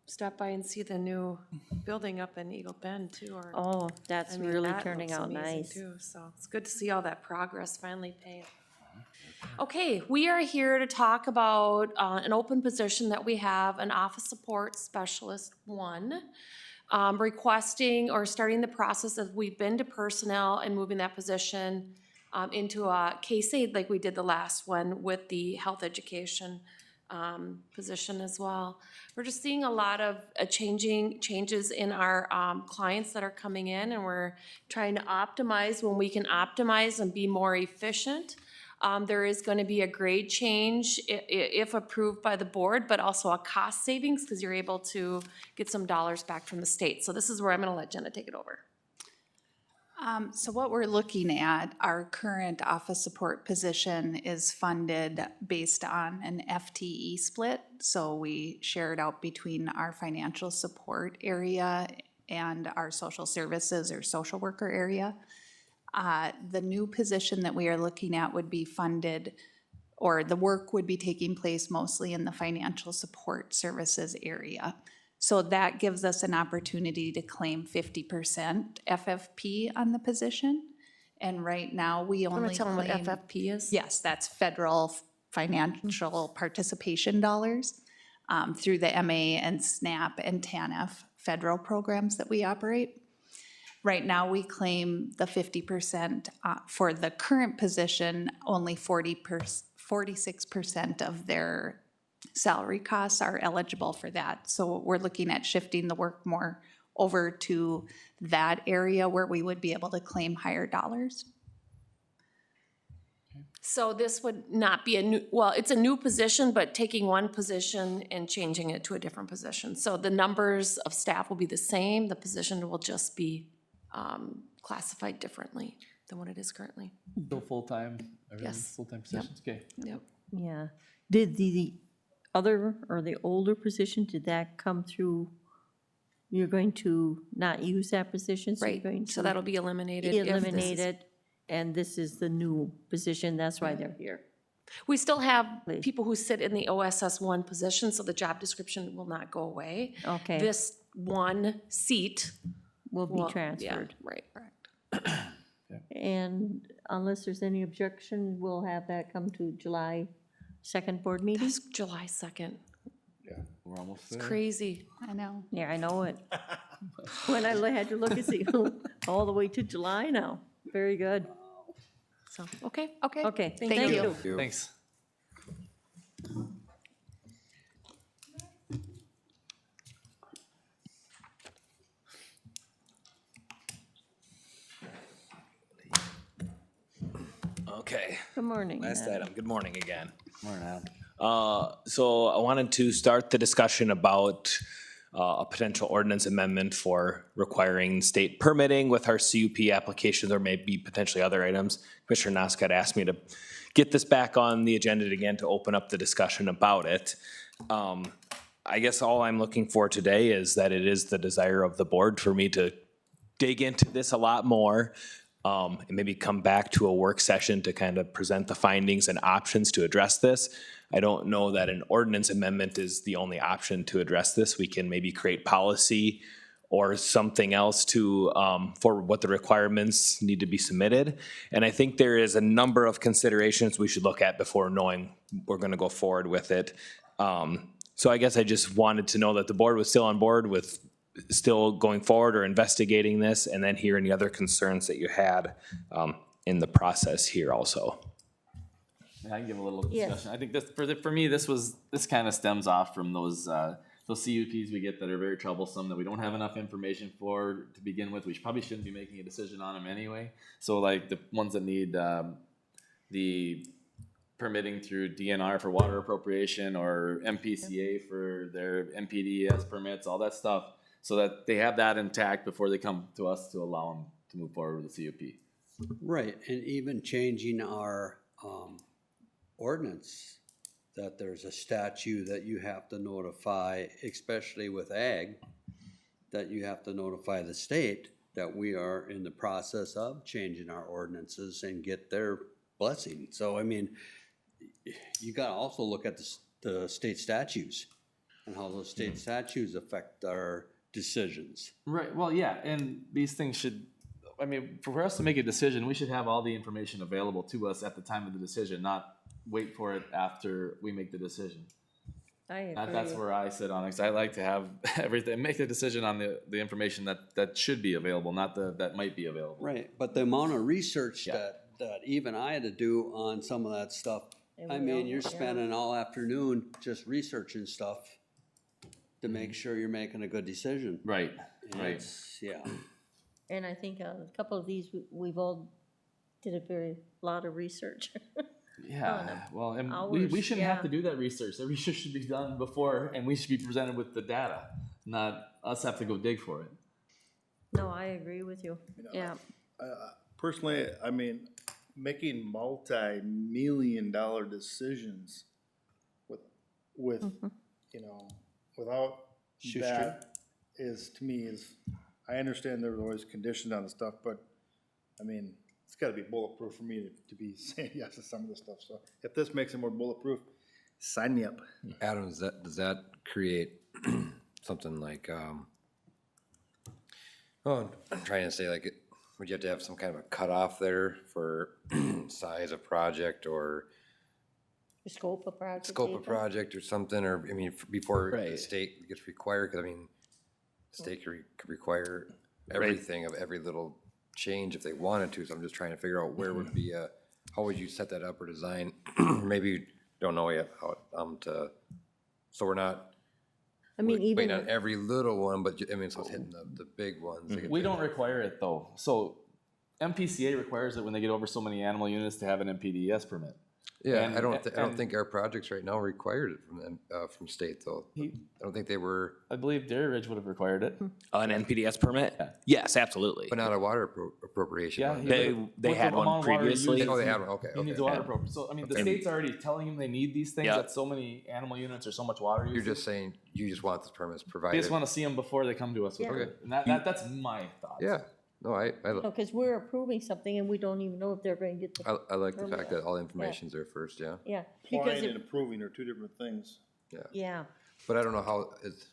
[SPEAKER 13] stop by and see the new building up in Eagle Bend too. Or
[SPEAKER 3] Oh, that's
[SPEAKER 13] I mean,
[SPEAKER 3] really
[SPEAKER 13] that
[SPEAKER 3] turning
[SPEAKER 13] looks
[SPEAKER 3] out
[SPEAKER 13] amazing,
[SPEAKER 3] nice.
[SPEAKER 13] too. So it's good to see all that progress finally paying. Okay, we are here to talk about an open position that we have, an Office Support Specialist 1, requesting or starting the process of we've been to personnel and moving that position into a case aid like we did the last one with the health education position as well. We're just seeing a lot of changes in our clients that are coming in, and we're trying to optimize when we can optimize and be more efficient. There is going to be a grade change if approved by the board, but also a cost savings because you're able to get some dollars back from the state. So this is where I'm going to let Jenna take it over.
[SPEAKER 21] So what we're looking at, our current office support position is funded based on an FTE split. So we share it out between our financial support area and our social services or social worker area. The new position that we are looking at would be funded, or the work would be taking place mostly in the financial support services area. So that gives us an opportunity to claim 50% FFP on the position. And right now, we only
[SPEAKER 13] Want to tell them what
[SPEAKER 21] claim-
[SPEAKER 13] FFP is?
[SPEAKER 21] Yes, that's federal financial participation dollars through the MA and SNAP and TANF federal programs that we operate. Right now, we claim the 50% for the current position, only 46% of their salary costs are eligible for that. So we're looking at shifting the work more over to that area where we would be able to claim higher dollars.
[SPEAKER 13] So this would not be a new, well, it's a new position, but taking one position and changing it to a different position. So the numbers of staff will be the same, the position will just be classified differently than what it is currently.
[SPEAKER 1] Still full-time,
[SPEAKER 13] Yes.
[SPEAKER 1] full-time positions, okay.
[SPEAKER 13] Yep.
[SPEAKER 3] Yeah. Did the other or the older position, did that come through, you're going to not use that position? So you're
[SPEAKER 13] Right,
[SPEAKER 3] going
[SPEAKER 13] so
[SPEAKER 3] to
[SPEAKER 13] that'll be eliminated. if this is-
[SPEAKER 3] eliminate it, and this is the new position, that's why they're here.
[SPEAKER 13] We still have people who sit in the OSS 1 position, so the job description will not go away.
[SPEAKER 3] Okay.
[SPEAKER 13] This one seat
[SPEAKER 3] Will be
[SPEAKER 13] yeah,
[SPEAKER 3] transferred.
[SPEAKER 13] right, correct.
[SPEAKER 3] And unless there's any objection, we'll have that come to July 2nd board meeting?
[SPEAKER 13] That's July 2nd.
[SPEAKER 1] We're almost
[SPEAKER 13] It's
[SPEAKER 1] there.
[SPEAKER 13] crazy.
[SPEAKER 21] I know.
[SPEAKER 3] Yeah, I know it. When I had to look and see, all the way to July now. Very good.
[SPEAKER 13] So, okay.
[SPEAKER 3] Okay,
[SPEAKER 13] Thank
[SPEAKER 3] thank
[SPEAKER 13] you.
[SPEAKER 3] you.
[SPEAKER 1] Thanks.
[SPEAKER 8] Okay.
[SPEAKER 3] Good morning.
[SPEAKER 8] Last
[SPEAKER 3] Adam.
[SPEAKER 8] item. Good morning again.
[SPEAKER 12] Morning, Adam.
[SPEAKER 8] So I wanted to start the discussion about a potential ordinance amendment for requiring state permitting with our CUP applications, or maybe potentially other items. Commissioner Nosk had asked me to get this back on the agenda again to open up the discussion about it. I guess all I'm looking for today is that it is the desire of the board for me to dig into this a lot more, and maybe come back to a work session to kind of present the findings and options to address this. I don't know that an ordinance amendment is the only option to address this. We can maybe create policy or something else to, for what the requirements need to be submitted. And I think there is a number of considerations we should look at before knowing we're gonna go forward with it. So I guess I just wanted to know that the board was still on board with still going forward or investigating this, and then hear any other concerns that you had in the process here also.
[SPEAKER 1] Yeah, I can give a little
[SPEAKER 3] Yes.
[SPEAKER 1] discussion. I think this, for me, this kind of stems off from those CUPs we get that are very troublesome, that we don't have enough information for to begin with. We probably shouldn't be making a decision on them anyway. So like the ones that need the permitting through DNR for water appropriation or MPCA for their MPDES permits, all that stuff, so that they have that intact before they come to us to allow them to move forward with the CUP.
[SPEAKER 12] Right, and even changing our ordinance, that there's a statute that you have to notify, especially with ag, that you have to notify the state that we are in the process of changing our ordinances and get their blessing. So, I mean, you gotta also look at the state statutes and how those state statutes affect our decisions.
[SPEAKER 1] Right, well, yeah, and these things should, I mean, for us to make a decision, we should have all the information available to us at the time of the decision, not wait for it after we make the decision.
[SPEAKER 3] I agree.
[SPEAKER 1] That's where I sit on it, 'cause I like to have everything, make the decision on the information that should be available, not that might be available.
[SPEAKER 12] Right, but the amount of research that even I had to do on some of that stuff, I mean, you're spending all afternoon just researching stuff to make sure you're making a good decision.
[SPEAKER 1] Right,
[SPEAKER 12] And
[SPEAKER 1] right.
[SPEAKER 12] it's- Yeah.
[SPEAKER 3] And I think a couple of these, we've all did a lot of research.
[SPEAKER 1] Yeah, well, and
[SPEAKER 3] hours,
[SPEAKER 1] we shouldn't have
[SPEAKER 3] yeah.
[SPEAKER 1] to do that research. The research should be done before, and we should be presented with the data, not us have to go dig for it.
[SPEAKER 3] No, I agree with you. Yeah.
[SPEAKER 10] Personally, I mean, making multi-million-dollar decisions with, you know, without that is, to me, I understand there's always conditions on the stuff, but, I mean, it's gotta be bulletproof for me to be saying yes to some of the stuff, so if this makes it more bulletproof, sign me up.
[SPEAKER 9] Adam, does that create something like, I'm trying to say, like, would you have to have some kind of a cutoff there for size of project or
[SPEAKER 3] The scope of project.
[SPEAKER 9] scope of
[SPEAKER 3] even.
[SPEAKER 9] project or something, or, I mean, before the
[SPEAKER 8] Right.
[SPEAKER 9] state gets required, because I mean, the state could require everything of every little change if they wanted to, so I'm just trying to figure out where would be how would you set that up or design? Maybe you don't know yet how, so we're not
[SPEAKER 3] I mean, even.
[SPEAKER 9] waiting on every little one, but, I mean, so it's hitting the big ones. They get
[SPEAKER 1] We
[SPEAKER 9] the-
[SPEAKER 1] don't require it though. So MPCA requires it when they get over so many animal units to have an MPDES permit.
[SPEAKER 9] Yeah,
[SPEAKER 1] And-
[SPEAKER 9] I don't
[SPEAKER 1] and-
[SPEAKER 9] think our projects right now required it from them, from state though. I don't think they were,
[SPEAKER 1] I believe Dairy Ridge would have required it.
[SPEAKER 8] An NPDS permit? Yes, absolutely.
[SPEAKER 9] but not a water appropriation.
[SPEAKER 1] Yeah,
[SPEAKER 9] one.
[SPEAKER 1] he-
[SPEAKER 8] They
[SPEAKER 1] with
[SPEAKER 8] had
[SPEAKER 1] the
[SPEAKER 8] one
[SPEAKER 1] amount of water he
[SPEAKER 8] previously.
[SPEAKER 1] uses,
[SPEAKER 9] Oh, they had one, okay,
[SPEAKER 1] He needs
[SPEAKER 9] okay.
[SPEAKER 1] a water appropriation. So, I mean, the
[SPEAKER 9] Okay.
[SPEAKER 1] state's already telling him they need these things,
[SPEAKER 8] Yeah.
[SPEAKER 1] that so many animal units or so much water
[SPEAKER 9] You're
[SPEAKER 1] usage.
[SPEAKER 9] just saying, you just want the permits
[SPEAKER 1] They
[SPEAKER 9] provided.
[SPEAKER 1] just want to see them before they come to us with
[SPEAKER 3] Yeah.
[SPEAKER 1] it. And that's my thoughts.
[SPEAKER 9] Yeah, no, I
[SPEAKER 3] No, because we're approving something and we don't even know if they're going to get the,
[SPEAKER 9] I like the
[SPEAKER 3] Permit.
[SPEAKER 9] fact that all the information's there first, yeah.
[SPEAKER 3] yeah. Because
[SPEAKER 10] Applying and
[SPEAKER 3] if,
[SPEAKER 10] approving are two different things.
[SPEAKER 3] yeah,
[SPEAKER 9] But I don't know how it's,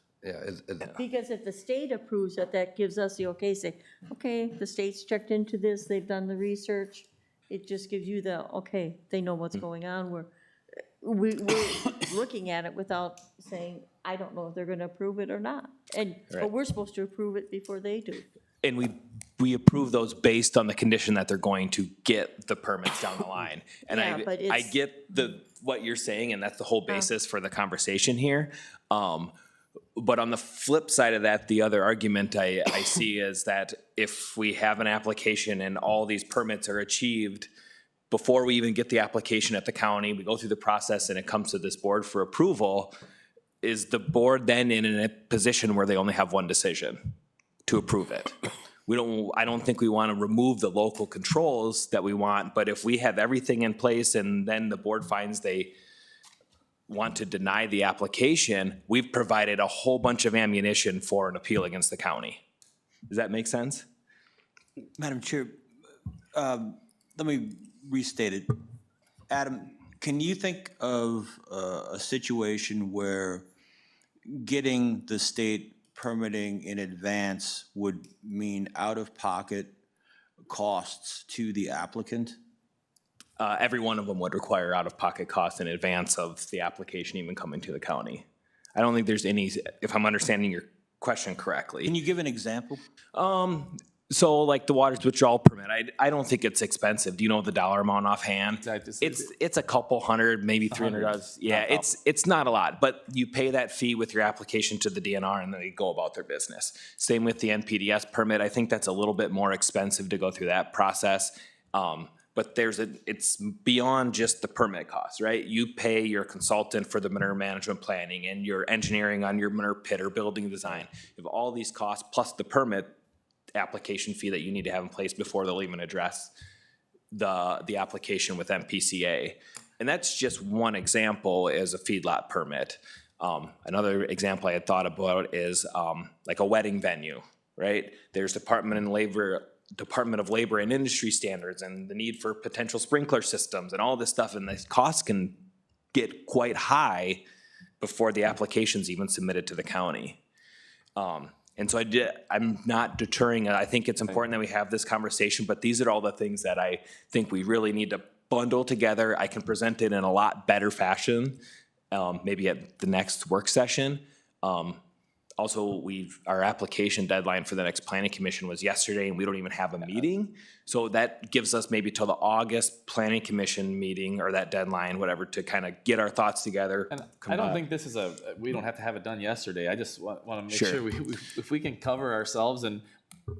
[SPEAKER 3] because if the state approves it, that gives us the okay, say, okay, the state's checked into this, they've done the research. It just gives you the, okay, they know what's going on. We're looking at it without saying, I don't know if they're gonna approve it or not. And, but
[SPEAKER 8] Right.
[SPEAKER 3] we're supposed to approve it before they do.
[SPEAKER 8] And we approve those based on the condition that they're going to get the permits down the line. And
[SPEAKER 3] Yeah, but
[SPEAKER 8] I
[SPEAKER 3] it's-
[SPEAKER 8] get what you're saying, and that's the whole basis for the conversation here. But on the flip side of that, the other argument I see is that if we have an application and all these permits are achieved before we even get the application at the county, we go through the process and it comes to this board for approval, is the board then in a position where they only have one decision to approve it? I don't think we want to remove the local controls that we want, but if we have everything in place and then the board finds they want to deny the application, we've provided a whole bunch of ammunition for an appeal against the county. Does that make sense?
[SPEAKER 11] Madam Chair, let me restate it. Adam, can you think of a situation where getting the state permitting in advance would mean out-of-pocket costs to the applicant?
[SPEAKER 8] Every one of them would require out-of-pocket costs in advance of the application even coming to the county. I don't think there's any, if I'm understanding your question correctly.
[SPEAKER 11] Can you give an example?
[SPEAKER 8] So like the water withdrawal permit, I don't think it's expensive. Do you know the dollar amount offhand? It's a couple hundred, maybe $300. Yeah, it's not a lot, but you pay that fee with your application to the DNR and then they go about their business. Same with the NPDS permit. I think that's a little bit more expensive to go through that process. But it's beyond just the permit costs, right? You pay your consultant for the manure management planning and your engineering on your manure pit or building design. You have all these costs plus the permit application fee that you need to have in place before they'll even address the application with MPCA. And that's just one example as a feedlot permit. Another example I had thought about is like a wedding venue, right? There's Department of Labor and Industry standards and the need for potential sprinkler systems and all this stuff, and the costs can get quite high before the application's even submitted to the county. And so I'm not deterring it. I think it's important that we have this conversation, but these are all the things that I think we really need to bundle together. I can present it in a lot better fashion, maybe at the next work session. Also, our application deadline for the next planning commission was yesterday, and we don't even have a meeting. So that gives us maybe till the August planning commission meeting or that deadline, whatever, to kind of get our thoughts together.
[SPEAKER 1] And I don't think this is we don't have to have it done yesterday. I just want to make sure if we can cover ourselves, and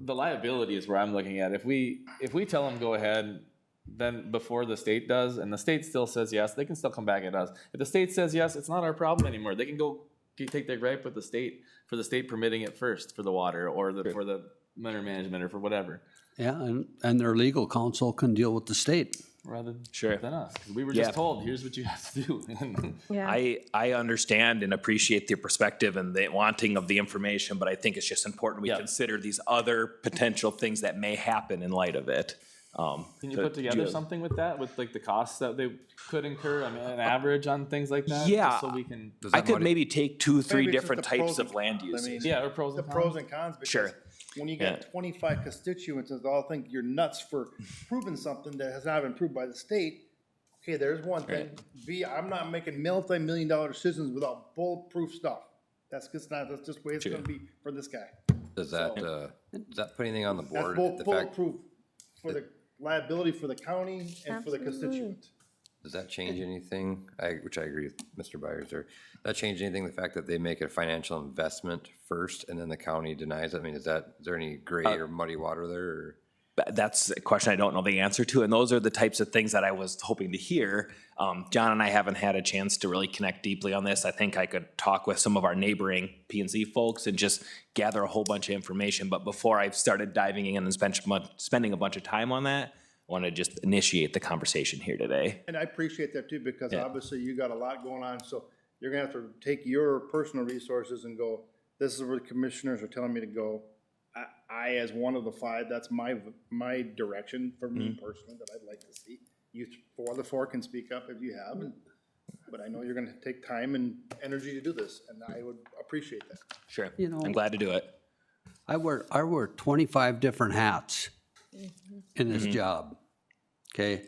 [SPEAKER 1] the liability is where I'm looking at. If we tell them go ahead, then before the state does, and the state still says yes, they can still come back at us. If the state says yes, it's not our problem anymore. They can go take their gripe with the state for the state permitting it first for the water or for the manure management or for whatever.
[SPEAKER 12] Yeah, and their legal counsel can deal with the state.
[SPEAKER 1] Rather than us. 'Cause we were just told, here's what you have to do.
[SPEAKER 8] I understand and appreciate the perspective and the wanting of the information, but I think it's just important we consider these other potential things that may happen in light of it.
[SPEAKER 1] Can you put together something with that, with like the costs that they could incur, I mean, an average on things like that?
[SPEAKER 8] Yeah,
[SPEAKER 1] just so we can.
[SPEAKER 8] I could maybe take 2-3
[SPEAKER 10] Maybe it's
[SPEAKER 8] different
[SPEAKER 10] just the
[SPEAKER 8] types
[SPEAKER 10] pros
[SPEAKER 8] of
[SPEAKER 10] and
[SPEAKER 8] land
[SPEAKER 10] cons. I
[SPEAKER 8] uses.
[SPEAKER 10] mean,
[SPEAKER 1] or pros and
[SPEAKER 10] the
[SPEAKER 1] cons.
[SPEAKER 10] pros and cons, because
[SPEAKER 8] Sure.
[SPEAKER 10] when you get 25 constituents that all think you're nuts for proving something that has not been proved by the state, okay, there's one thing. B, I'm not making multi-million-dollar decisions without bulletproof stuff. That's just the way it's gonna be for this guy.
[SPEAKER 9] Does that put anything on the
[SPEAKER 10] That's
[SPEAKER 9] board?
[SPEAKER 10] bulletproof for the liability for the county and for the constituent.
[SPEAKER 9] Does that change anything? Which I agree with Mr. Byers there. Does that change anything, the fact that they make a financial investment first and then the county denies it? I mean, is there any gray or muddy water there? Or?
[SPEAKER 8] That's a question I don't know the answer to, and those are the types of things that I was hoping to hear. John and I haven't had a chance to really connect deeply on this. I think I could talk with some of our neighboring P&Z folks and just gather a whole bunch of information. But before I started diving in and spending a bunch of time on that, I want to just initiate the conversation here today.
[SPEAKER 10] And I appreciate that too, because obviously you got a lot going on, so you're gonna have to take your personal resources and go, this is where the commissioners are telling me to go. I, as one of the 5, that's my direction for me personally that I'd like to see. You four can speak up if you have, but I know you're gonna take time and energy to do this, and I would appreciate that.
[SPEAKER 8] Sure, I'm glad to do it.
[SPEAKER 12] I wear 25 different hats in this job, okay?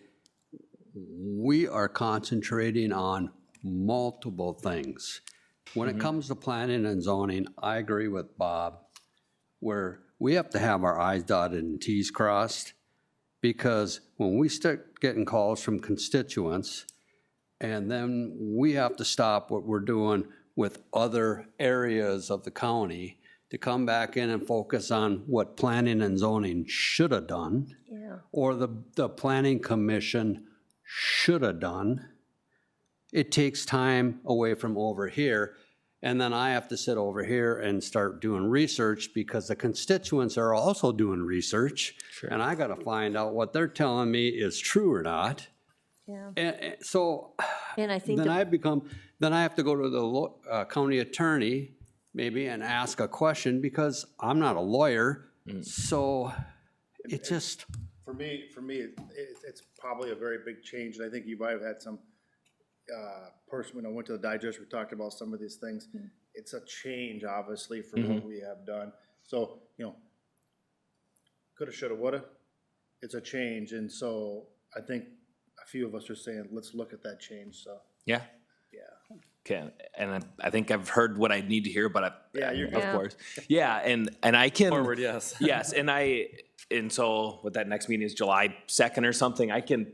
[SPEAKER 12] We are concentrating on multiple things. When it comes to planning and zoning, I agree with Bob, where we have to have our I's dotted and T's crossed, because when we start getting calls from constituents, and then we have to stop what we're doing with other areas of the county to come back in and focus on what planning and zoning should have done, or the planning commission should have done. It takes time away from over here. And then I have to sit over here and start doing research because the constituents are also doing research. And I gotta find out what they're telling me is true or not.
[SPEAKER 3] Yeah.
[SPEAKER 12] And so
[SPEAKER 3] And I think
[SPEAKER 12] then
[SPEAKER 3] that-
[SPEAKER 12] then I have to go to the county attorney maybe and ask a question because I'm not a lawyer. So it just,
[SPEAKER 10] For me, it's probably a very big change, and I think you might have had some, person, when I went to the digest, we talked about some of these things. It's a change, obviously, for what we have done. So, coulda, shoulda, woulda, it's a change, and so I think a few of us are saying, let's look at that change, so,
[SPEAKER 8] Yeah.
[SPEAKER 10] yeah.
[SPEAKER 8] Okay, and I think I've heard what I need to hear, but
[SPEAKER 10] Yeah, you're
[SPEAKER 8] of
[SPEAKER 10] good.
[SPEAKER 8] course. Yeah, and I can.
[SPEAKER 1] Forward, yes.
[SPEAKER 8] Yes, and so what that next meeting is July 2nd or something, I can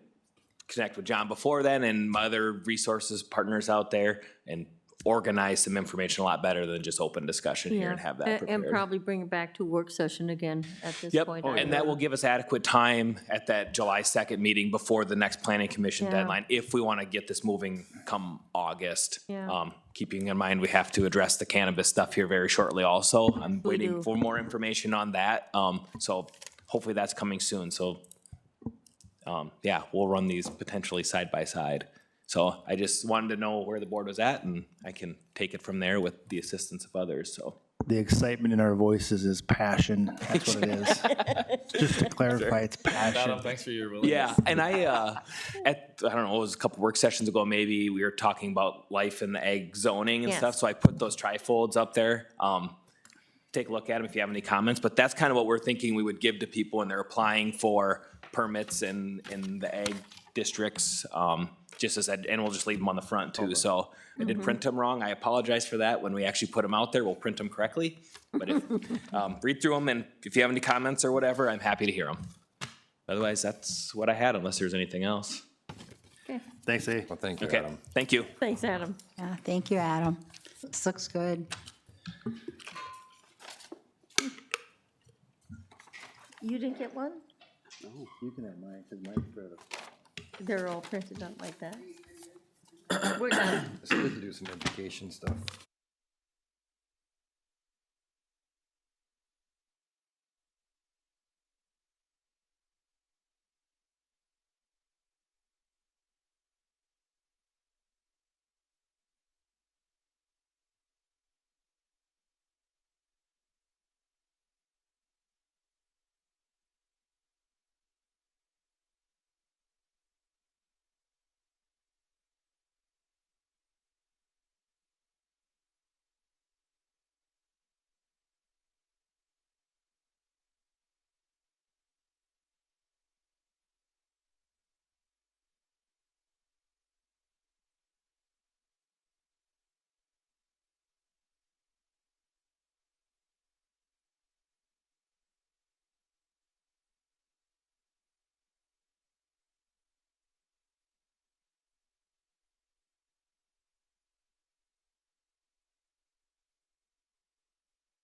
[SPEAKER 8] connect with John before then and my other resources partners out there and organize some information a lot better than just open discussion here
[SPEAKER 3] Yeah,
[SPEAKER 8] and have that
[SPEAKER 3] and
[SPEAKER 8] prepared.
[SPEAKER 3] probably bring it back to work session again at this
[SPEAKER 8] Yep,
[SPEAKER 3] point.
[SPEAKER 8] and that will give us adequate time at that July 2nd meeting before the next planning commission
[SPEAKER 3] Yeah.
[SPEAKER 8] deadline, if we want to get this moving come August.
[SPEAKER 3] Yeah.
[SPEAKER 8] Keeping in mind, we have to address the cannabis stuff here very shortly also. I'm
[SPEAKER 3] We
[SPEAKER 8] waiting
[SPEAKER 3] do.
[SPEAKER 8] for more information on that, so hopefully that's coming soon, so, yeah, we'll run these potentially side by side. So I just wanted to know where the board was at, and I can take it from there with the assistance of others, so.
[SPEAKER 10] The excitement in our voices is passion, that's what it is. Just to clarify, it's passion.
[SPEAKER 1] Adam, thanks for your willingness.
[SPEAKER 8] Yeah, and I don't know, it was a couple work sessions ago, maybe, we were talking about life in the ag zoning and
[SPEAKER 3] Yes.
[SPEAKER 8] stuff, so I put those trifolds up there. Take a look at them if you have any comments, but that's kind of what we're thinking we would give to people when they're applying for permits in the ag districts, just as, and we'll just leave them on the front too, so I did print them wrong, I apologize for that. When we actually put them out there, we'll print them correctly, but if, read through them, and if you have any comments or whatever, I'm happy to hear them. Otherwise, that's what I had, unless there's anything else.
[SPEAKER 10] Thanks, A.
[SPEAKER 9] Well, thank you,
[SPEAKER 8] Okay,
[SPEAKER 9] Adam.
[SPEAKER 8] thank you.
[SPEAKER 3] Thanks, Adam.
[SPEAKER 17] Yeah, thank you, Adam. This looks good.
[SPEAKER 3] You didn't get one?
[SPEAKER 10] No, you can have mine, because mine's better.
[SPEAKER 3] They're all printed out like that? We're done.
[SPEAKER 9] So we can do some education stuff.